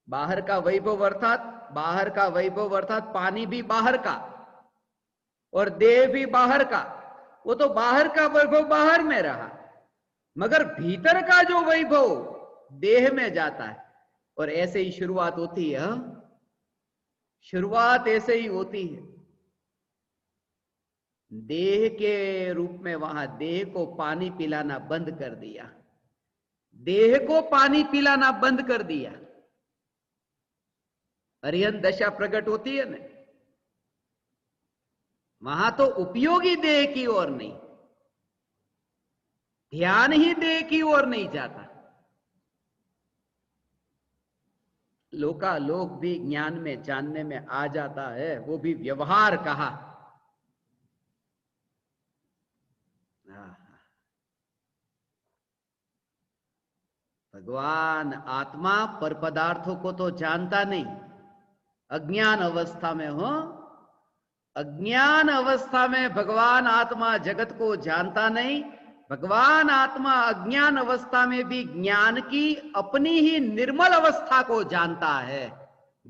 बाहर का वैभव अर्थात पानी भी बाहर का और देह भी बाहर का, वो तो बाहर का वैभव बाहर में रहा, मगर भीतर का जो वैभव देह में जाता है। और ऐसे ही शुरुआत होती है, शुरुआत ऐसे ही होती है देह के रूप में। वहां देह को पानी पिलाना बंद कर दिया, देह को पानी पिलाना बंद कर दिया, अरिहंत दशा प्रकट होती है ना, वहां तो उपयोगी देह की ओर नहीं, ध्यान ही देह की ओर नहीं जाता। लोकालोक भी ज्ञान में जानने में आ जाता है, वो भी व्यवहार कहा। भगवान आत्मा पर पदार्थों को तो जानता नहीं, अज्ञान अवस्था में हो, अज्ञान अवस्था में भगवान आत्मा जगत को जानता नहीं। भगवान आत्मा अज्ञान अवस्था में भी ज्ञान की अपनी ही निर्मल अवस्था को जानता है।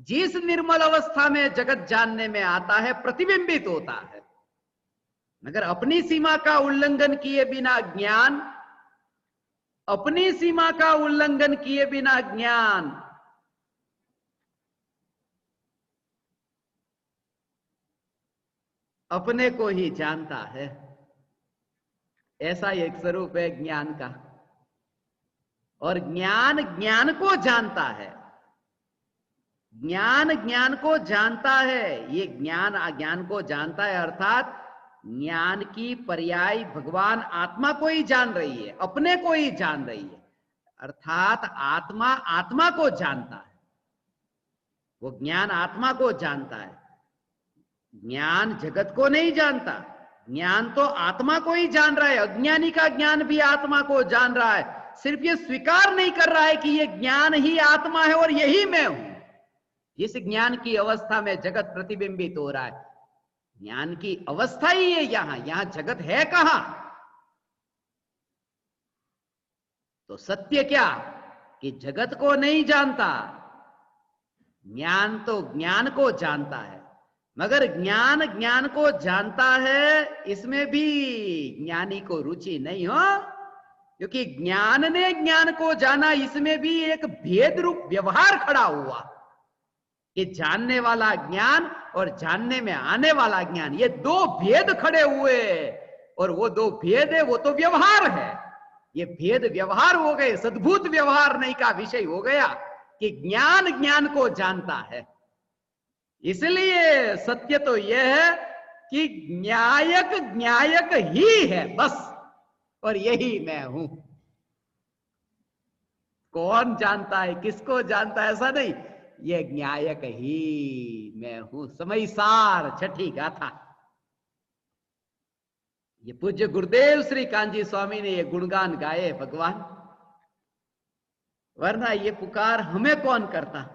जिस निर्मल अवस्था में जगत जानने में आता है, प्रतिबिंबित होता है, मगर अपनी सीमा का उल्लंघन किए बिना ज्ञान, अपनी सीमा का उल्लंघन किए बिना ज्ञान अपने को ही जानता है। ऐसा एक स्वरूप है ज्ञान का। और ज्ञान ज्ञान को जानता है, ज्ञान ज्ञान को जानता है। ये ज्ञान अज्ञान को जानता है, अर्थात ज्ञान की पर्याय भगवान आत्मा को ही जान रही है, अपने को ही जान रही है, अर्थात आत्मा आत्मा को जानता है। वो ज्ञान आत्मा को जानता है, ज्ञान जगत को नहीं जानता। ज्ञान तो आत्मा को ही जान रहा है, अज्ञानी का ज्ञान भी आत्मा को जान रहा है, सिर्फ ये स्वीकार नहीं कर रहा है कि ये ज्ञान ही आत्मा है और यही मैं हूं। जिस ज्ञान की अवस्था में जगत प्रतिबिंबित हो रहा है, ज्ञान की अवस्था ही है यहां जगत है कहां? तो सत्य क्या कि जगत को नहीं जानता, ज्ञान तो ज्ञान को जानता है। मगर ज्ञान ज्ञान को जानता है, इसमें भी ज्ञानी को रुचि नहीं हो, क्योंकि ज्ञान ने ज्ञान को जाना, इसमें भी एक भेद रूप व्यवहार खड़ा हुआ कि जानने वाला ज्ञान और जानने में आने वाला ज्ञान, ये दो भेद खड़े हुए, और वो दो भेद है, वो तो व्यवहार है। ये भेद व्यवहार हो गए, सद्भूत व्यवहार नहीं का विषय हो गया कि ज्ञान ज्ञान को जानता है। इसलिए सत्य तो यह है कि न्यायक न्यायक ही है बस, और यही मैं हूं। कौन जानता है, किसको जानता है, ऐसा नहीं, ये न्यायक ही मैं हूं। समय सार छठी गाथा। ये पूज्य गुरुदेव श्री कांजी स्वामी ने ये गुणगान गाए भगवान, वरना ये पुकार हमें कौन करता?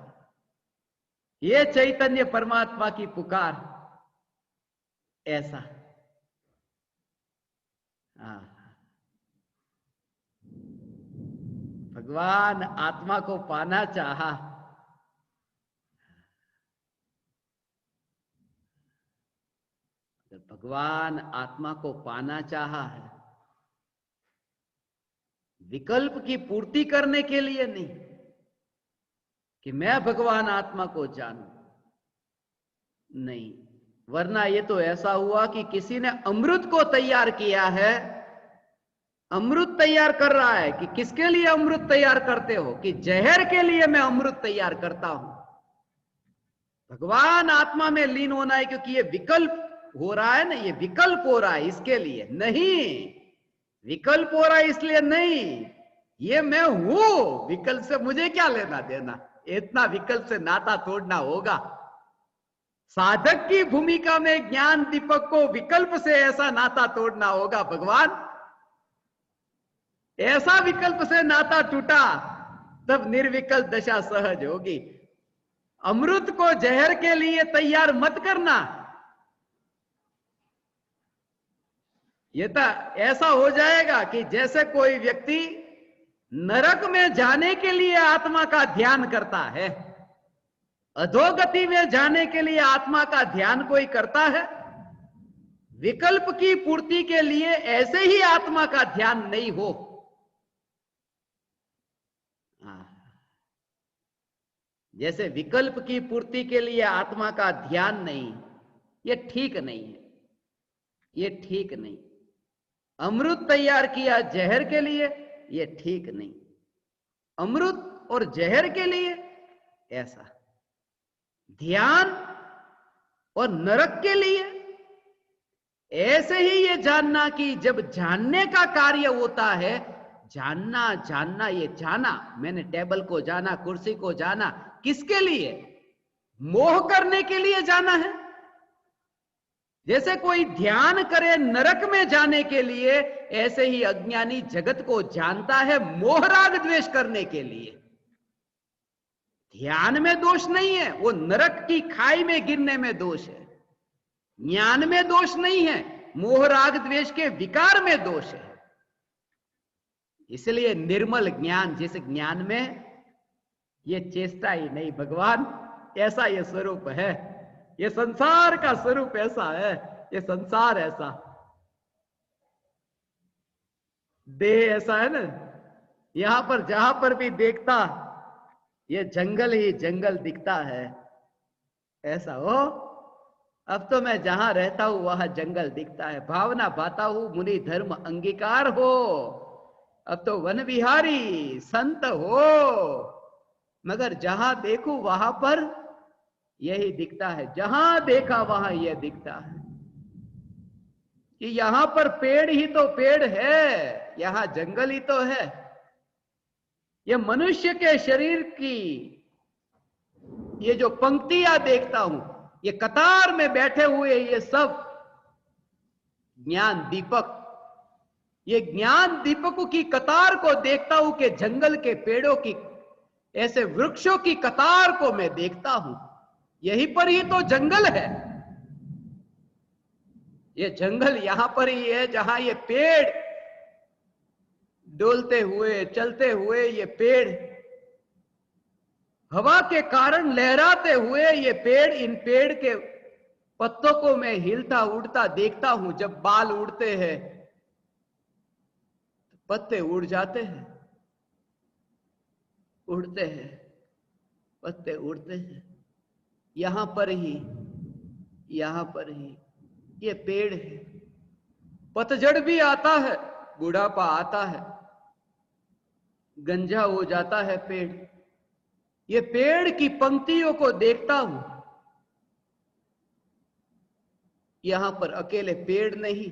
ये चैतन्य परमात्मा की पुकार ऐसा। भगवान आत्मा को पाना चाहा, भगवान आत्मा को पाना चाहा है, विकल्प की पूर्ति करने के लिए नहीं कि मैं भगवान आत्मा को जानूं, नहीं। वरना ये तो ऐसा हुआ कि किसी ने अमृत को तैयार किया है, अमृत तैयार कर रहा है। कि किसके लिए अमृत तैयार करते हो? कि जहर के लिए मैं अमृत तैयार करता हूं। भगवान आत्मा में लीन होना है, क्योंकि ये विकल्प हो रहा है ना, ये विकल्प हो रहा है इसके लिए नहीं, विकल्प हो रहा है इसलिए नहीं, ये मैं हूं, विकल्प से मुझे क्या लेना देना? इतना विकल्प से नाता तोड़ना होगा, साधक की भूमिका में ज्ञान दीपक को विकल्प से ऐसा नाता तोड़ना होगा भगवान, ऐसा विकल्प से नाता टूटा तब निर्विकल्प दशा सहज होगी। अमृत को जहर के लिए तैयार मत करना। ये तो ऐसा हो जाएगा कि जैसे कोई व्यक्ति नरक में जाने के लिए आत्मा का ध्यान करता है, अधोगति में जाने के लिए आत्मा का ध्यान कोई करता है, विकल्प की पूर्ति के लिए ऐसे ही आत्मा का ध्यान नहीं हो। जैसे विकल्प की पूर्ति के लिए आत्मा का ध्यान नहीं, ये ठीक नहीं है, ये ठीक नहीं। अमृत तैयार किया जहर के लिए, ये ठीक नहीं। अमृत और जहर के लिए ऐसा ध्यान और नरक के लिए ऐसे ही ये जानना कि जब जानने का कार्य होता है, जानना जानना, ये जाना, मैंने टेबल को जाना, कुर्सी को जाना, किसके लिए? मोह करने के लिए जाना है। जैसे कोई ध्यान करे नरक में जाने के लिए, ऐसे ही अज्ञानी जगत को जानता है मोह राग द्वेष करने के लिए। ध्यान में दोष नहीं है, वो नरक की खाई में गिरने में दोष है। ज्ञान में दोष नहीं है, मोह राग द्वेष के विकार में दोष है। इसलिए निर्मल ज्ञान, जिस ज्ञान में ये चेष्टा ही नहीं, भगवान ऐसा ये स्वरूप है, ये संसार का स्वरूप ऐसा है, ये संसार ऐसा, देह ऐसा है ना, यहां पर जहां पर भी देखता ये जंगल ही जंगल दिखता है, ऐसा हो। अब तो मैं जहां रहता हूं वहां जंगल दिखता है, भावना बाता हूं मुनि धर्म अंगीकार हो। अब तो वन विहारी संत हो, मगर जहां देखूं वहां पर यही दिखता है, जहां देखा वहां यह दिखता है कि यहां पर पेड़ ही तो पेड़ है, यहां जंगल ही तो है। ये मनुष्य के शरीर की ये जो पंक्तियां देखता हूं, ये कतार में बैठे हुए ये सब ज्ञान दीपक, ये ज्ञान दीपकों की कतार को देखता हूं कि जंगल के पेड़ों की, ऐसे वृक्षों की कतार को मैं देखता हूं। यहीं पर ही तो जंगल है, ये जंगल यहां पर ही है जहां ये पेड़ डोलते हुए चलते हुए, ये पेड़ हवा के कारण लहराते हुए, ये पेड़, इन पेड़ के पत्तों को मैं हिलता उड़ता देखता हूं। जब बाल उड़ते हैं पत्ते उड़ जाते हैं, उड़ते हैं, पत्ते उड़ते हैं। यहां पर ही, यहां पर ही ये पेड़ है। पतझड़ भी आता है, बुढ़ापा आता है, गंजा हो जाता है पेड़। ये पेड़ की पंक्तियों को देखता हूं। यहां पर अकेले पेड़ नहीं,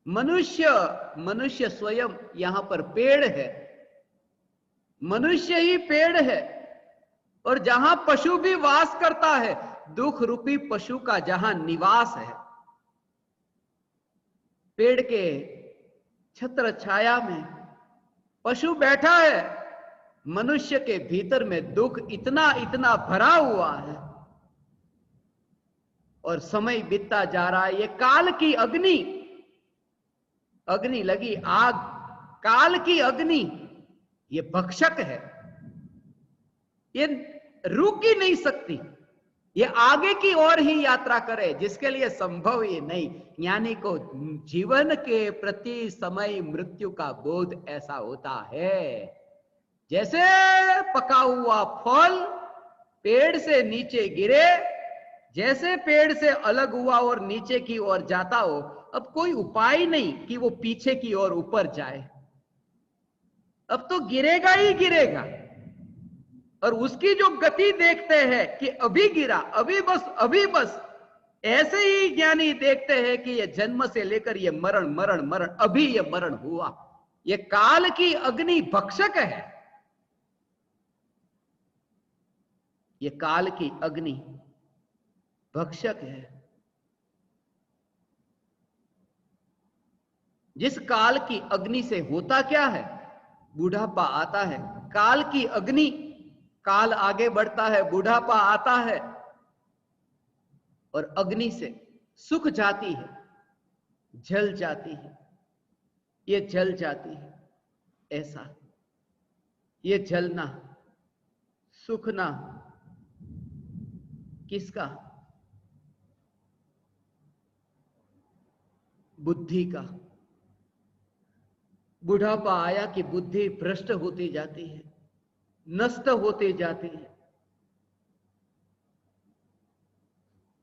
मनुष्य स्वयं यहां पर पेड़ है, मनुष्य ही पेड़ है। और जहां पशु भी वास करता है, दुख रूपी पशु का जहां निवास है, पेड़ के छत्र छाया में पशु बैठा है, मनुष्य के भीतर में दुख इतना इतना भरा हुआ है और समय बीतता जा रहा है। ये काल की अग्नि, अग्नि लगी आग, काल की अग्नि, ये भक्षक है, ये रुक ही नहीं सकती, ये आगे की ओर ही यात्रा करे, जिसके लिए संभव ही नहीं। ज्ञानी को जीवन के प्रति समय मृत्यु का बोध ऐसा होता है। जैसे पका हुआ फल पेड़ से नीचे गिरे, जैसे पेड़ से अलग हुआ और नीचे की ओर जाता हो, अब कोई उपाय नहीं कि वो पीछे की ओर ऊपर जाए, अब तो गिरेगा ही गिरेगा। और उसकी जो गति देखते हैं कि अभी गिरा, अभी बस, अभी बस, ऐसे ही ज्ञानी देखते हैं कि ये जन्म से लेकर ये मरण मरण मरण, अभी ये मरण हुआ। ये काल की अग्नि भक्षक है, ये काल की अग्नि भक्षक है। जिस काल की अग्नि से होता क्या है, बुढ़ापा आता है। काल की अग्नि, काल आगे बढ़ता है, बुढ़ापा आता है और अग्नि से सूख जाती है, जल जाती है। ये जल जाती है, ऐसा ये जलना, सूखना किसका? बुद्धि का। बुढ़ापा आया कि बुद्धि भ्रष्ट होती जाती है, नष्ट होती जाती है।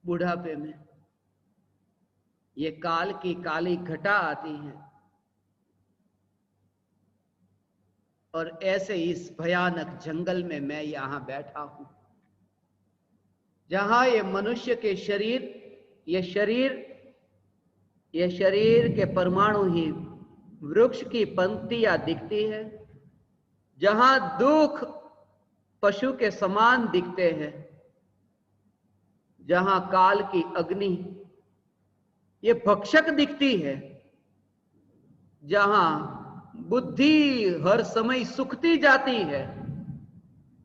बुढ़ापे में ये काल की काली घटा आती है और ऐसे इस भयानक जंगल में मैं यहां बैठा हूं, जहां ये मनुष्य के शरीर, ये शरीर के परमाणु ही वृक्ष की पंक्तियां दिखती है, जहां दुख पशु के समान दिखते हैं, जहां काल की अग्नि ये भक्षक दिखती है, जहां बुद्धि हर समय सूखती जाती है,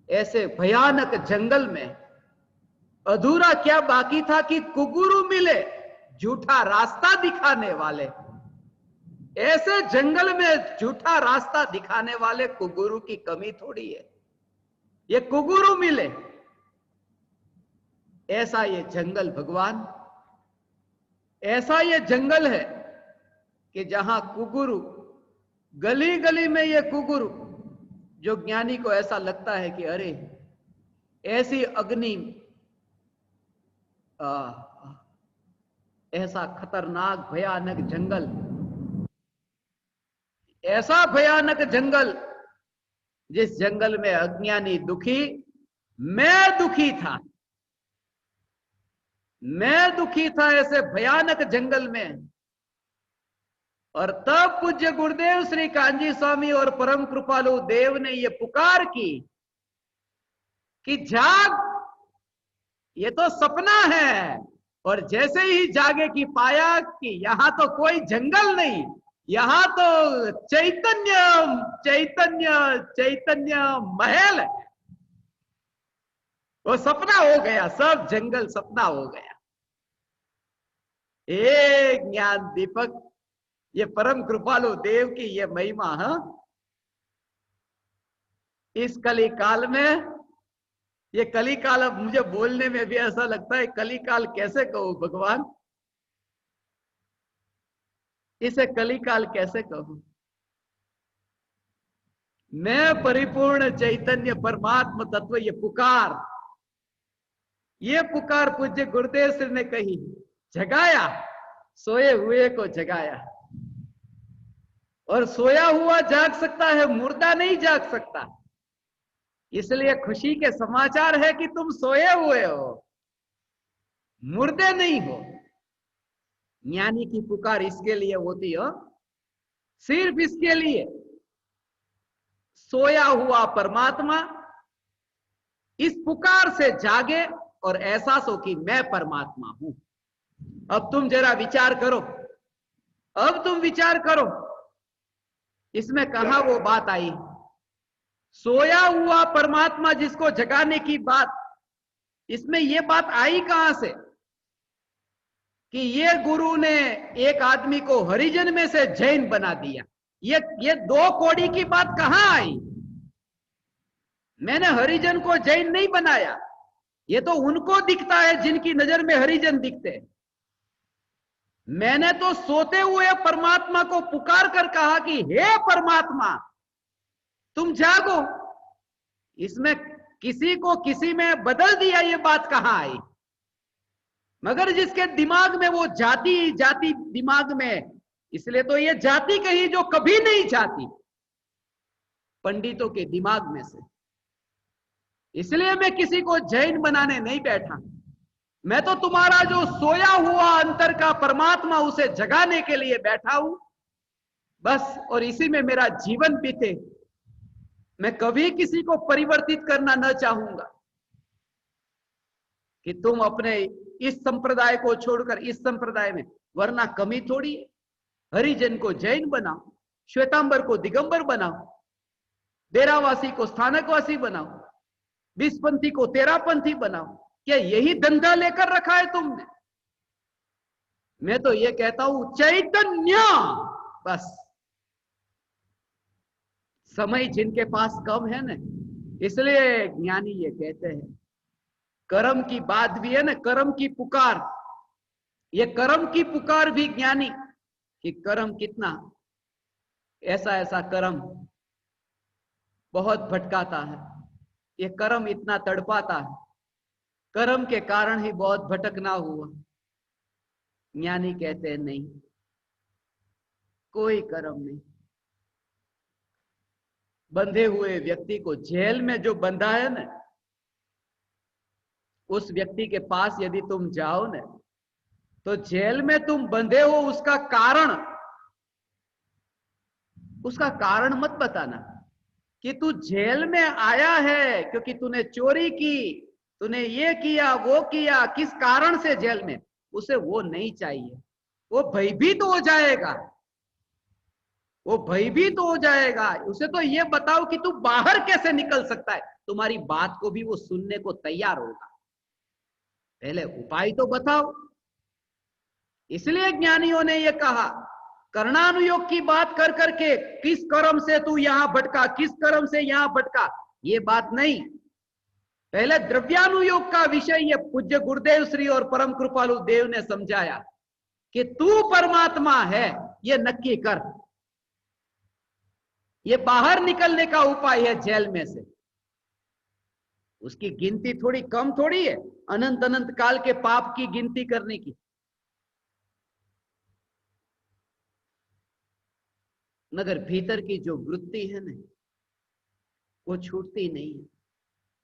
ऐसे भयानक जंगल में अधूरा क्या बाकी था कि कुगुरु मिले, झूठा रास्ता दिखाने वाले। ऐसे जंगल में झूठा रास्ता दिखाने वाले कुगुरु की कमी थोड़ी है। ये कुगुरु मिले, ऐसा ये जंगल भगवान, ऐसा ये जंगल है कि जहां कुगुरु, गली गली में ये कुगुरु, जो ज्ञानी को ऐसा लगता है कि अरे ऐसी अग्नि, ऐसा खतरनाक भयानक जंगल, ऐसा भयानक जंगल, जिस जंगल में अज्ञानी दुखी, मैं दुखी था, मैं दुखी था ऐसे भयानक जंगल में। और तब पूज्य गुरुदेव श्री कांजी स्वामी और परम कृपालु देव ने ये पुकार की कि जाग, ये तो सपना है। और जैसे ही जागे कि पाया कि यहां तो कोई जंगल नहीं, यहां तो चैतन्य चैतन्य चैतन्य महल है। वो सपना हो गया, सब जंगल सपना हो गया। एक ज्ञान दीपक, ये परम कृपालु देव की ये महिमा है। इस कली काल में, ये कली काल, अब मुझे बोलने में भी ऐसा लगता है कली काल कैसे कहूं भगवान, इसे कली काल कैसे कहूं। मैं परिपूर्ण चैतन्य परमात्मा तत्व, ये पुकार पूज्य गुरुदेव श्री ने कही, जगाया, सोए हुए को जगाया। और सोया हुआ जाग सकता है, मुर्दा नहीं जाग सकता। इसलिए खुशी के समाचार है कि तुम सोए हुए हो, मुर्दे नहीं हो। ज्ञानी की पुकार इसके लिए होती हो, सिर्फ इसके लिए। सोया हुआ परमात्मा इस पुकार से जागे और एहसास हो कि मैं परमात्मा हूं। अब तुम जरा विचार करो, अब तुम विचार करो, इसमें कहां वो बात आई, सोया हुआ परमात्मा जिसको जगाने की बात, इसमें ये बात आई कहां से कि ये गुरु ने एक आदमी को हरिजन में से जैन बना दिया। ये दो कौड़ी की बात कहां आई। मैंने हरिजन को जैन नहीं बनाया, ये तो उनको दिखता है जिनकी नजर में हरिजन दिखते हैं। मैंने तो सोते हुए परमात्मा को पुकार कर कहा कि हे परमात्मा तुम जागो। इसमें किसी को किसी में बदल दिया, ये बात कहां आई। मगर जिसके दिमाग में वो जाति जाति दिमाग में, इसलिए तो ये जाति कही जो कभी नहीं जाती पंडितों के दिमाग में से। इसलिए मैं किसी को जैन बनाने नहीं बैठा, मैं तो तुम्हारा जो सोया हुआ अंतर का परमात्मा, उसे जगाने के लिए बैठा हूं बस। और इसी में मेरा जीवन बीते। मैं कभी किसी को परिवर्तित करना न चाहूंगा कि तुम अपने इस संप्रदाय को छोड़कर इस संप्रदाय में, वरना कमी थोड़ी है। हरिजन को जैन बनाओ, श्वेतांबर को दिगंबर बनाओ, डेरावासी को स्थानकवासी बनाओ, विस्पंथी को तेरापंथी बनाओ। क्या यही धंधा लेकर रखा है तुमने? मैं तो ये कहता हूं चैतन्य। बस समय जिनके पास कम है ना, इसलिए ज्ञानी ये कहते हैं, कर्म की बात भी है ना, कर्म की पुकार, ये कर्म की पुकार भी ज्ञानी कि कर्म कितना ऐसा ऐसा कर्म बहुत भटकाता है, ये कर्म इतना तड़पाता है, कर्म के कारण ही बहुत भटकना हुआ। ज्ञानी कहते हैं नहीं, कोई कर्म नहीं। बंधे हुए व्यक्ति को जेल में जो बंधा है ना, उस व्यक्ति के पास यदि तुम जाओ ना, तो जेल में तुम बंधे हो उसका कारण मत बताना कि तू जेल में आया है क्योंकि तूने चोरी की, तूने ये किया वो किया, किस कारण से जेल में। उसे वो नहीं चाहिए, वो भयभीत हो जाएगा, वो भयभीत हो जाएगा। उसे तो ये बताओ कि तू बाहर कैसे निकल सकता है, तुम्हारी बात को भी वो सुनने को तैयार होगा। पहले उपाय तो बताओ। इसलिए ज्ञानियों ने यह कहा, कर्णानुयोग की बात कर करके किस कर्म से तू यहां भटका, किस कर्म से यहां भटका, ये बात नहीं। पहले द्रव्यानुयोग का विषय ये पूज्य गुरुदेव श्री और परम कृपालु देव ने समझाया कि तू परमात्मा है, ये नक्की कर। ये बाहर निकलने का उपाय है जेल में से। उसकी गिनती थोड़ी कम थोड़ी है, अनंत अनंत काल के पाप की गिनती करने की। मगर भीतर की जो वृत्ति है ना, वो छूटती नहीं है।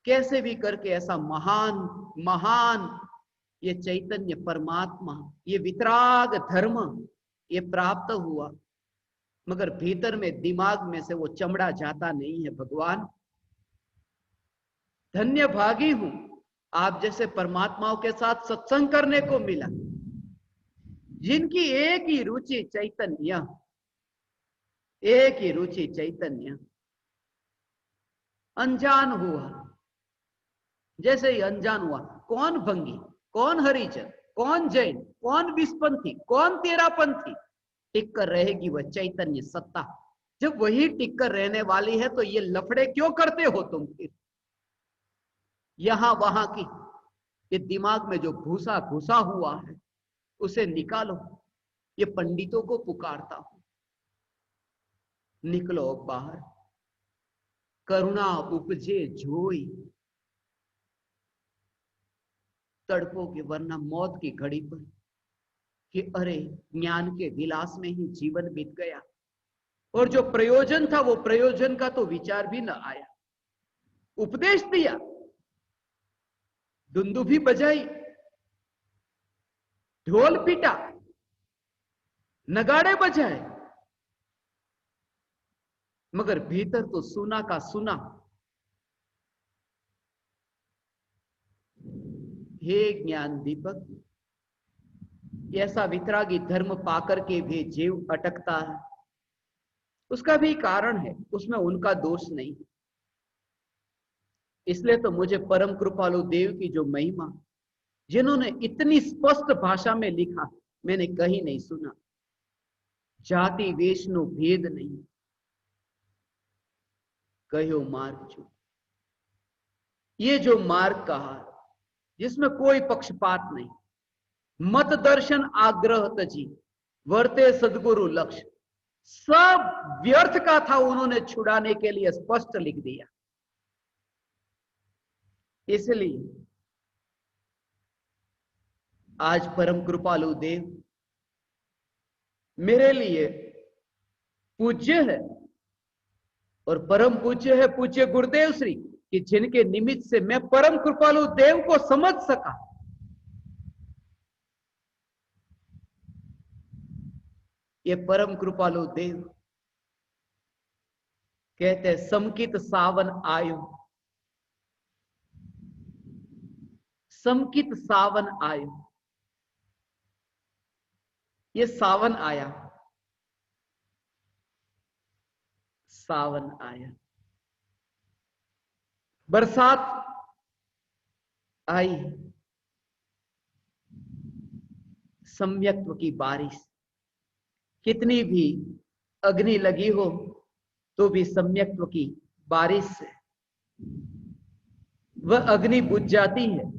कैसे भी करके ऐसा महान महान ये चैतन्य परमात्मा, ये वितराग धर्म ये प्राप्त हुआ, मगर भीतर में दिमाग में से वो चमड़ा जाता नहीं है। भगवान धन्य भागी हूं, आप जैसे परमात्माओं के साथ सत्संग करने को मिला, जिनकी एक ही रुचि चैतन्य, एक ही रुचि चैतन्य। अनजान हुआ, जैसे ही अनजान हुआ, कौन भंगी, कौन हरिजन, कौन जैन, कौन विस्पंथी, कौन तेरापंथी, टिक कर रहेगी वह चैतन्य सत्ता। जब वही टिक कर रहने वाली है तो ये लफड़े क्यों करते हो तुम फिर? यहां वहां की ये दिमाग में जो भूसा घुसा हुआ है उसे निकालो। ये पंडितों को पुकारता हूं, निकलो बाहर, करुणा उपजे जोई, तड़पोगे वरना मौत की घड़ी पर कि अरे ज्ञान के विलास में ही जीवन बीत गया, और जो प्रयोजन था वो प्रयोजन का तो विचार भी न आया। उपदेश दिया, दुंदुभी बजाई, ढोल पीटा, नगाड़े बजाए, मगर भीतर तो सुना का सुना। हे ज्ञान दीपक, ऐसा वितरागी धर्म पाकर के भी जीव अटकता है, उसका भी कारण है, उसमें उनका दोष नहीं। इसलिए तो मुझे परम कृपालु देव की जो महिमा, जिन्होंने इतनी स्पष्ट भाषा में लिखा, मैंने कहीं नहीं सुना। जाति वेशनु भेद नहीं, कहो मार्ग जो। ये जो मार्ग कहा, जिसमें कोई पक्षपात नहीं, मत दर्शन आग्रह तजी, वर्ते सदगुरु लक्ष्य, सब व्यर्थ का था, उन्होंने छुड़ाने के लिए स्पष्ट लिख दिया। इसलिए आज परम कृपालु देव मेरे लिए पूज्य है, और परम पूज्य है पूज्य गुरुदेव श्री, कि जिनके निमित्त से मैं परम कृपालु देव को समझ सका। ये परम कृपालु देव कहते समकित सावन आयु, समकित सावन आयो। ये सावन आया, सावन आया, बरसात आई, सम्यक्त्व की बारिश। कितनी भी अग्नि लगी हो तो भी सम्यक्त्व की बारिश से वह अग्नि बुझ जाती है।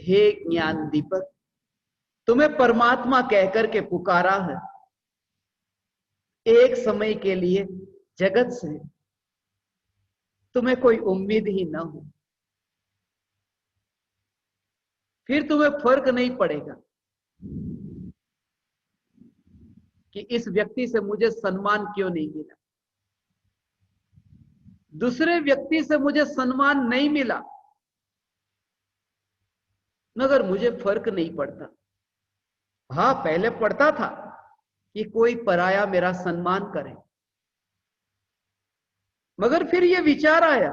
हे ज्ञान दीपक, तुम्हें परमात्मा कहकर के पुकारा है। एक समय के लिए जगत से तुम्हें कोई उम्मीद ही न हो, फिर तुम्हें फर्क नहीं पड़ेगा कि इस व्यक्ति से मुझे सम्मान क्यों नहीं मिला, दूसरे व्यक्ति से मुझे सम्मान नहीं मिला, मगर मुझे फर्क नहीं पड़ता। हाँ, पहले पड़ता था कि कोई पराया मेरा सम्मान करे, मगर फिर यह विचार आया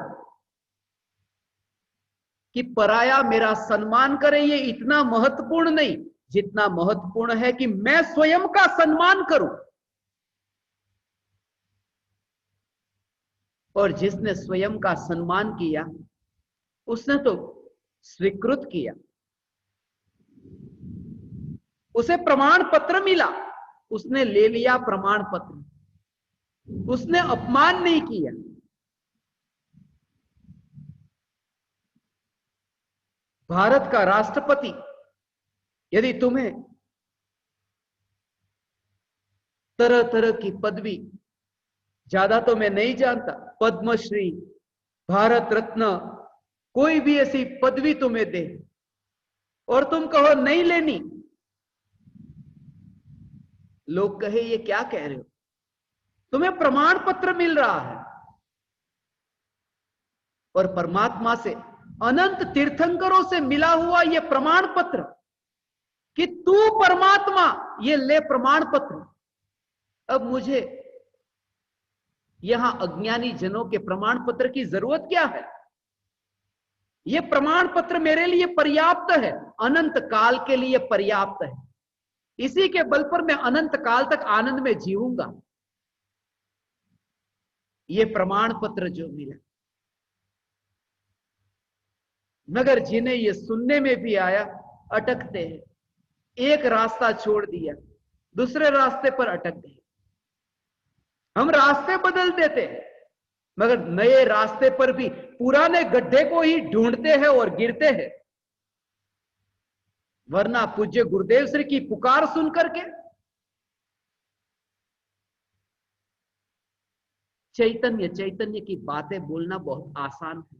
कि पराया मेरा सम्मान करे ये इतना महत्वपूर्ण नहीं, जितना महत्वपूर्ण है कि मैं स्वयं का सम्मान करूं। और जिसने स्वयं का सम्मान किया उसने तो स्वीकृत किया, उसे प्रमाण पत्र मिला, उसने ले लिया प्रमाण पत्र, उसने अपमान नहीं किया। भारत का राष्ट्रपति यदि तुम्हें तरह तरह की पदवी, ज्यादा तो मैं नहीं जानता, पद्मश्री, भारत रत्न, कोई भी ऐसी पदवी तुम्हें दे और तुम कहो नहीं लेनी, लोग कहे ये क्या कह रहे हो, तुम्हें प्रमाण पत्र मिल रहा है और परमात्मा से, अनंत तीर्थंकरों से मिला हुआ यह प्रमाण पत्र कि तू परमात्मा, ये ले प्रमाण पत्र। अब मुझे यहां अज्ञानी जनों के प्रमाण पत्र की जरूरत क्या है? यह प्रमाण पत्र मेरे लिए पर्याप्त है, अनंत काल के लिए पर्याप्त है। इसी के बल पर मैं अनंत काल तक आनंद में जीऊंगा। यह प्रमाण पत्र जो मिला, मगर जिन्हें यह सुनने में भी आया अटकते हैं। एक रास्ता छोड़ दिया, दूसरे रास्ते पर अटक गए। हम रास्ते बदल देते हैं, मगर नए रास्ते पर भी पुराने गड्ढे को ही ढूंढते हैं और गिरते हैं। वरना पूज्य गुरुदेव श्री की पुकार सुन करके चैतन्य चैतन्य की बातें बोलना बहुत आसान है,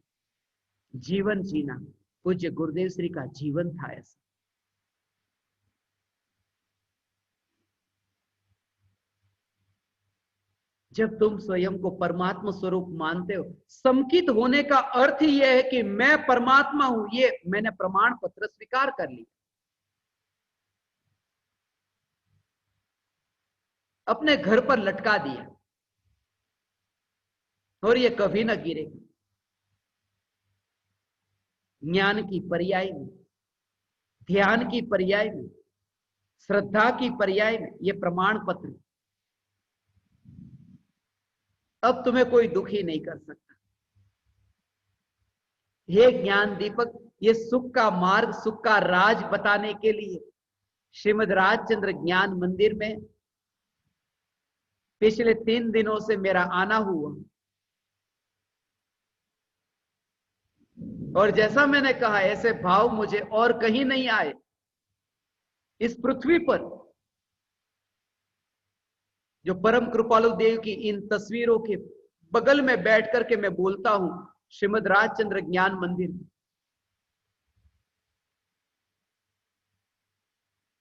जीवन जीना पूज्य गुरुदेव श्री का जीवन था ऐसा। जब तुम स्वयं को परमात्मा स्वरूप मानते हो, समकित होने का अर्थ ही यह है कि मैं परमात्मा हूं, ये मैंने प्रमाण पत्र स्वीकार कर लिया, अपने घर पर लटका दिया और ये कभी ना गिरेगा। ज्ञान की पर्याय में, ध्यान की पर्याय में, श्रद्धा की पर्याय में ये प्रमाण पत्र अब तुम्हें कोई दुखी नहीं कर सकता। हे ज्ञान दीपक, ये सुख का मार्ग, सुख का राज बताने के लिए श्रीमद राजचंद्र ज्ञान मंदिर में पिछले 3 दिनों से मेरा आना हुआ। और जैसा मैंने कहा, ऐसे भाव मुझे और कहीं नहीं आए इस पृथ्वी पर। जो परम कृपालु देव की इन तस्वीरों के बगल में बैठ करके मैं बोलता हूं, श्रीमद राजचंद्र ज्ञान मंदिर,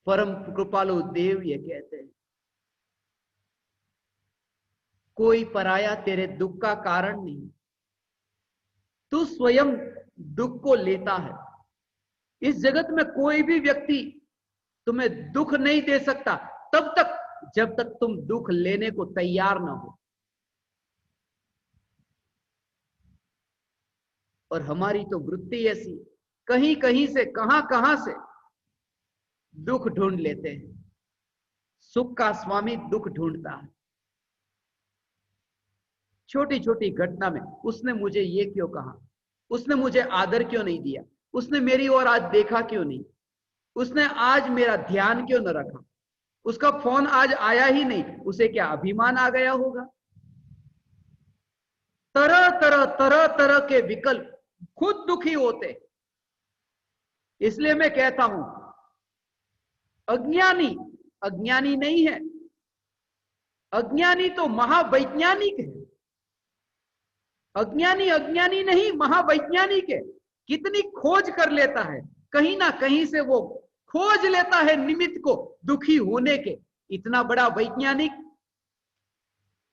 परम कृपालु देव ये कहते हैं, कोई पराया तेरे दुख का कारण नहीं, तू स्वयं दुख को लेता है। इस जगत में कोई भी व्यक्ति तुम्हें दुख नहीं दे सकता तब तक जब तक तुम दुख लेने को तैयार ना हो। और हमारी तो वृत्ति ऐसी, कहीं कहीं से, कहां से दुख ढूंढ लेते हैं। सुख का स्वामी दुख ढूंढता है। छोटी छोटी घटना में उसने मुझे ये क्यों कहा, उसने मुझे आदर क्यों नहीं दिया, उसने मेरी ओर आज देखा क्यों नहीं, उसने आज मेरा ध्यान क्यों न रखा, उसका फोन आज आया ही नहीं, उसे क्या अभिमान आ गया होगा। तरह तरह के विकल्प, खुद दुखी होते। इसलिए मैं कहता हूं, अज्ञानी अज्ञानी नहीं है, अज्ञानी तो महावैज्ञानिक है। अज्ञानी अज्ञानी नहीं, महावैज्ञानिक है। कितनी खोज कर लेता है, कहीं ना कहीं से वो खोज लेता है निमित्त को दुखी होने के। इतना बड़ा वैज्ञानिक,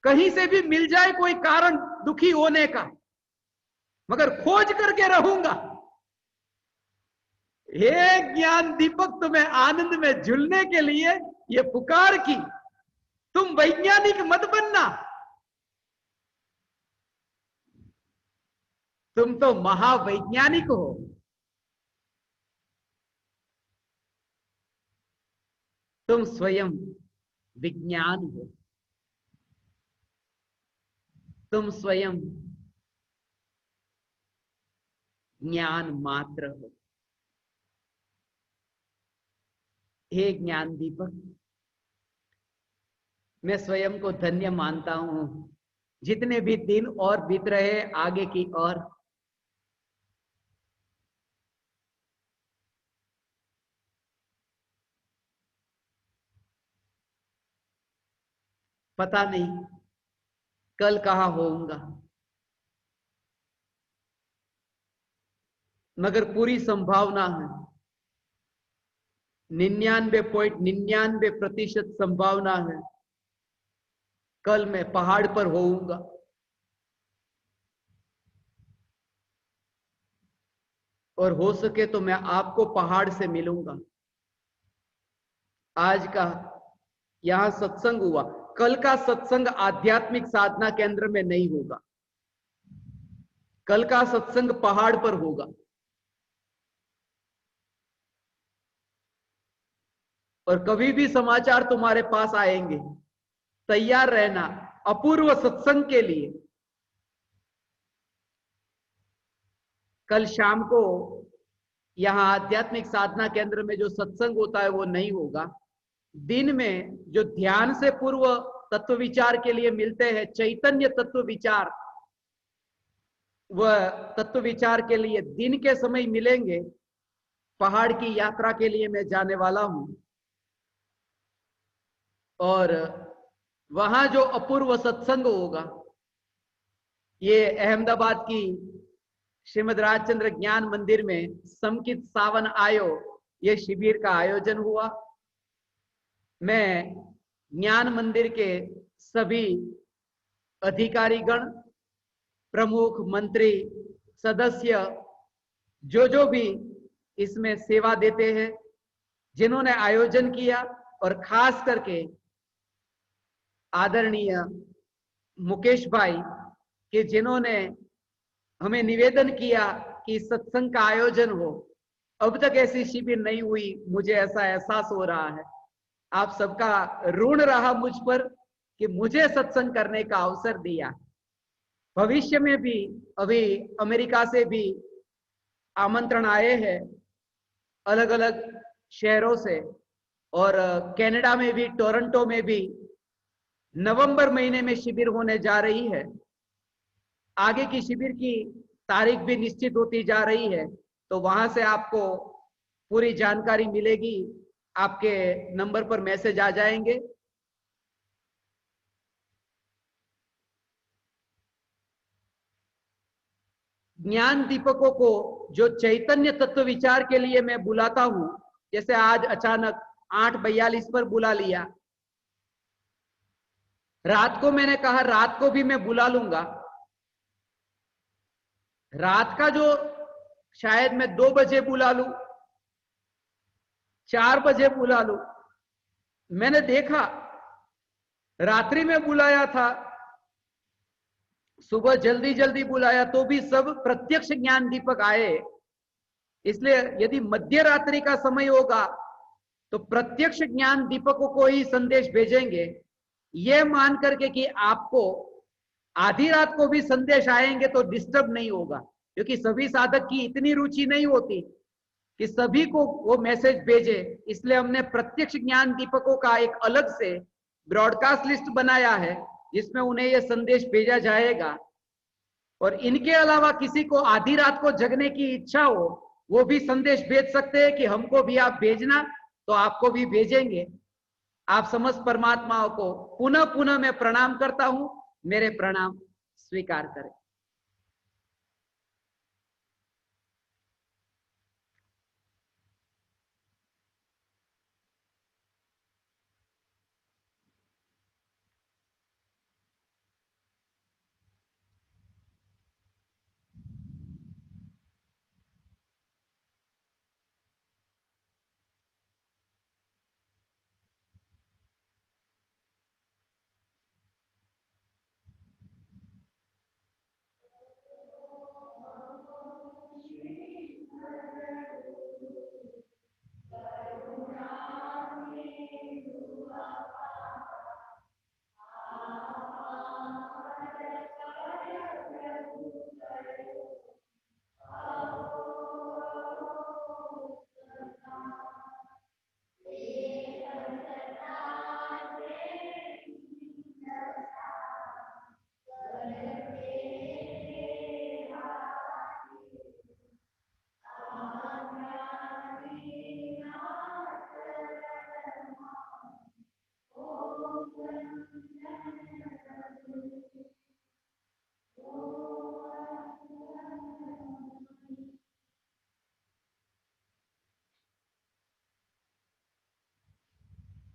कहीं से भी मिल जाए कोई कारण दुखी होने का, मगर खोज करके रहूंगा। हे ज्ञान दीपक, तुम्हें आनंद में झूलने के लिए ये पुकार की, तुम वैज्ञानिक मत बनना, तुम तो महावैज्ञानिक हो। तुम स्वयं विज्ञान हो, तुम स्वयं ज्ञान मात्र हो। हे ज्ञान दीपक, मैं स्वयं को धन्य मानता हूं, जितने भी दिन और बीत रहे आगे की ओर। पता नहीं कल कहां होऊंगा, मगर पूरी संभावना है, 99.99% संभावना है कल मैं पहाड़ पर होऊंगा। और हो सके तो मैं आपको पहाड़ से मिलूंगा। आज का यहां सत्संग हुआ, कल का सत्संग आध्यात्मिक साधना केंद्र में नहीं होगा, कल का सत्संग पहाड़ पर होगा। और कभी भी समाचार तुम्हारे पास आएंगे, तैयार रहना अपूर्व सत्संग के लिए। कल शाम को यहां आध्यात्मिक साधना केंद्र में जो सत्संग होता है वो नहीं होगा। दिन में जो ध्यान से पूर्व तत्व विचार के लिए मिलते हैं, चैतन्य तत्व विचार, वह तत्व विचार के लिए दिन के समय मिलेंगे। पहाड़ की यात्रा के लिए मैं जाने वाला हूं, और वहां जो अपूर्व सत्संग होगा, ये अहमदाबाद की श्रीमद राजचंद्र ज्ञान मंदिर में समकित सावन आयो, ये शिविर का आयोजन हुआ। मैं ज्ञान मंदिर के सभी अधिकारीगण, प्रमुख, मंत्री, सदस्य, जो भी इसमें सेवा देते हैं, जिन्होंने आयोजन किया, और खास करके आदरणीय मुकेश भाई कि जिन्होंने हमें निवेदन किया कि सत्संग का आयोजन हो। अब तक ऐसी शिविर नहीं हुई, मुझे ऐसा एहसास हो रहा है। आप सबका ऋण रहा मुझ पर कि मुझे सत्संग करने का अवसर दिया। भविष्य में भी अभी अमेरिका से भी आमंत्रण आए हैं, अलग अलग शहरों से, और कनाडा में भी, टोरंटो में भी नवंबर महीने में शिविर होने जा रही है। आगे की शिविर की तारीख भी निश्चित होती जा रही है, तो वहां से आपको पूरी जानकारी मिलेगी, आपके नंबर पर मैसेज आ जाएंगे। ज्ञान दीपकों को जो चैतन्य तत्व विचार के लिए मैं बुलाता हूं, जैसे आज अचानक 8:42 पर बुला लिया, रात को मैंने कहा रात को भी मैं बुला लूंगा। रात का जो शायद मैं 2 बजे बुला लूं, 4 बजे बुला लूं। मैंने देखा रात्रि में बुलाया था सुबह जल्दी जल्दी बुलाया तो भी सब प्रत्यक्ष ज्ञान दीपक आए। इसलिए यदि मध्य रात्रि का समय होगा तो प्रत्यक्ष ज्ञान दीपकों को ही संदेश भेजेंगे, ये मान करके कि आपको आधी रात को भी संदेश आएंगे तो डिस्टर्ब नहीं होगा, क्योंकि सभी साधक की इतनी रुचि नहीं होती कि सभी को वो मैसेज भेजे। इसलिए हमने प्रत्यक्ष ज्ञान दीपकों का एक अलग से ब्रॉडकास्ट लिस्ट बनाया है जिसमें उन्हें यह संदेश भेजा जाएगा। और इनके अलावा किसी को आधी रात को जगने की इच्छा हो वो भी संदेश भेज सकते हैं कि हमको भी आप भेजना, तो आपको भी भेजेंगे। आप समस्त परमात्माओं को पुनः पुनः मैं प्रणाम करता हूं, मेरे प्रणाम स्वीकार करें।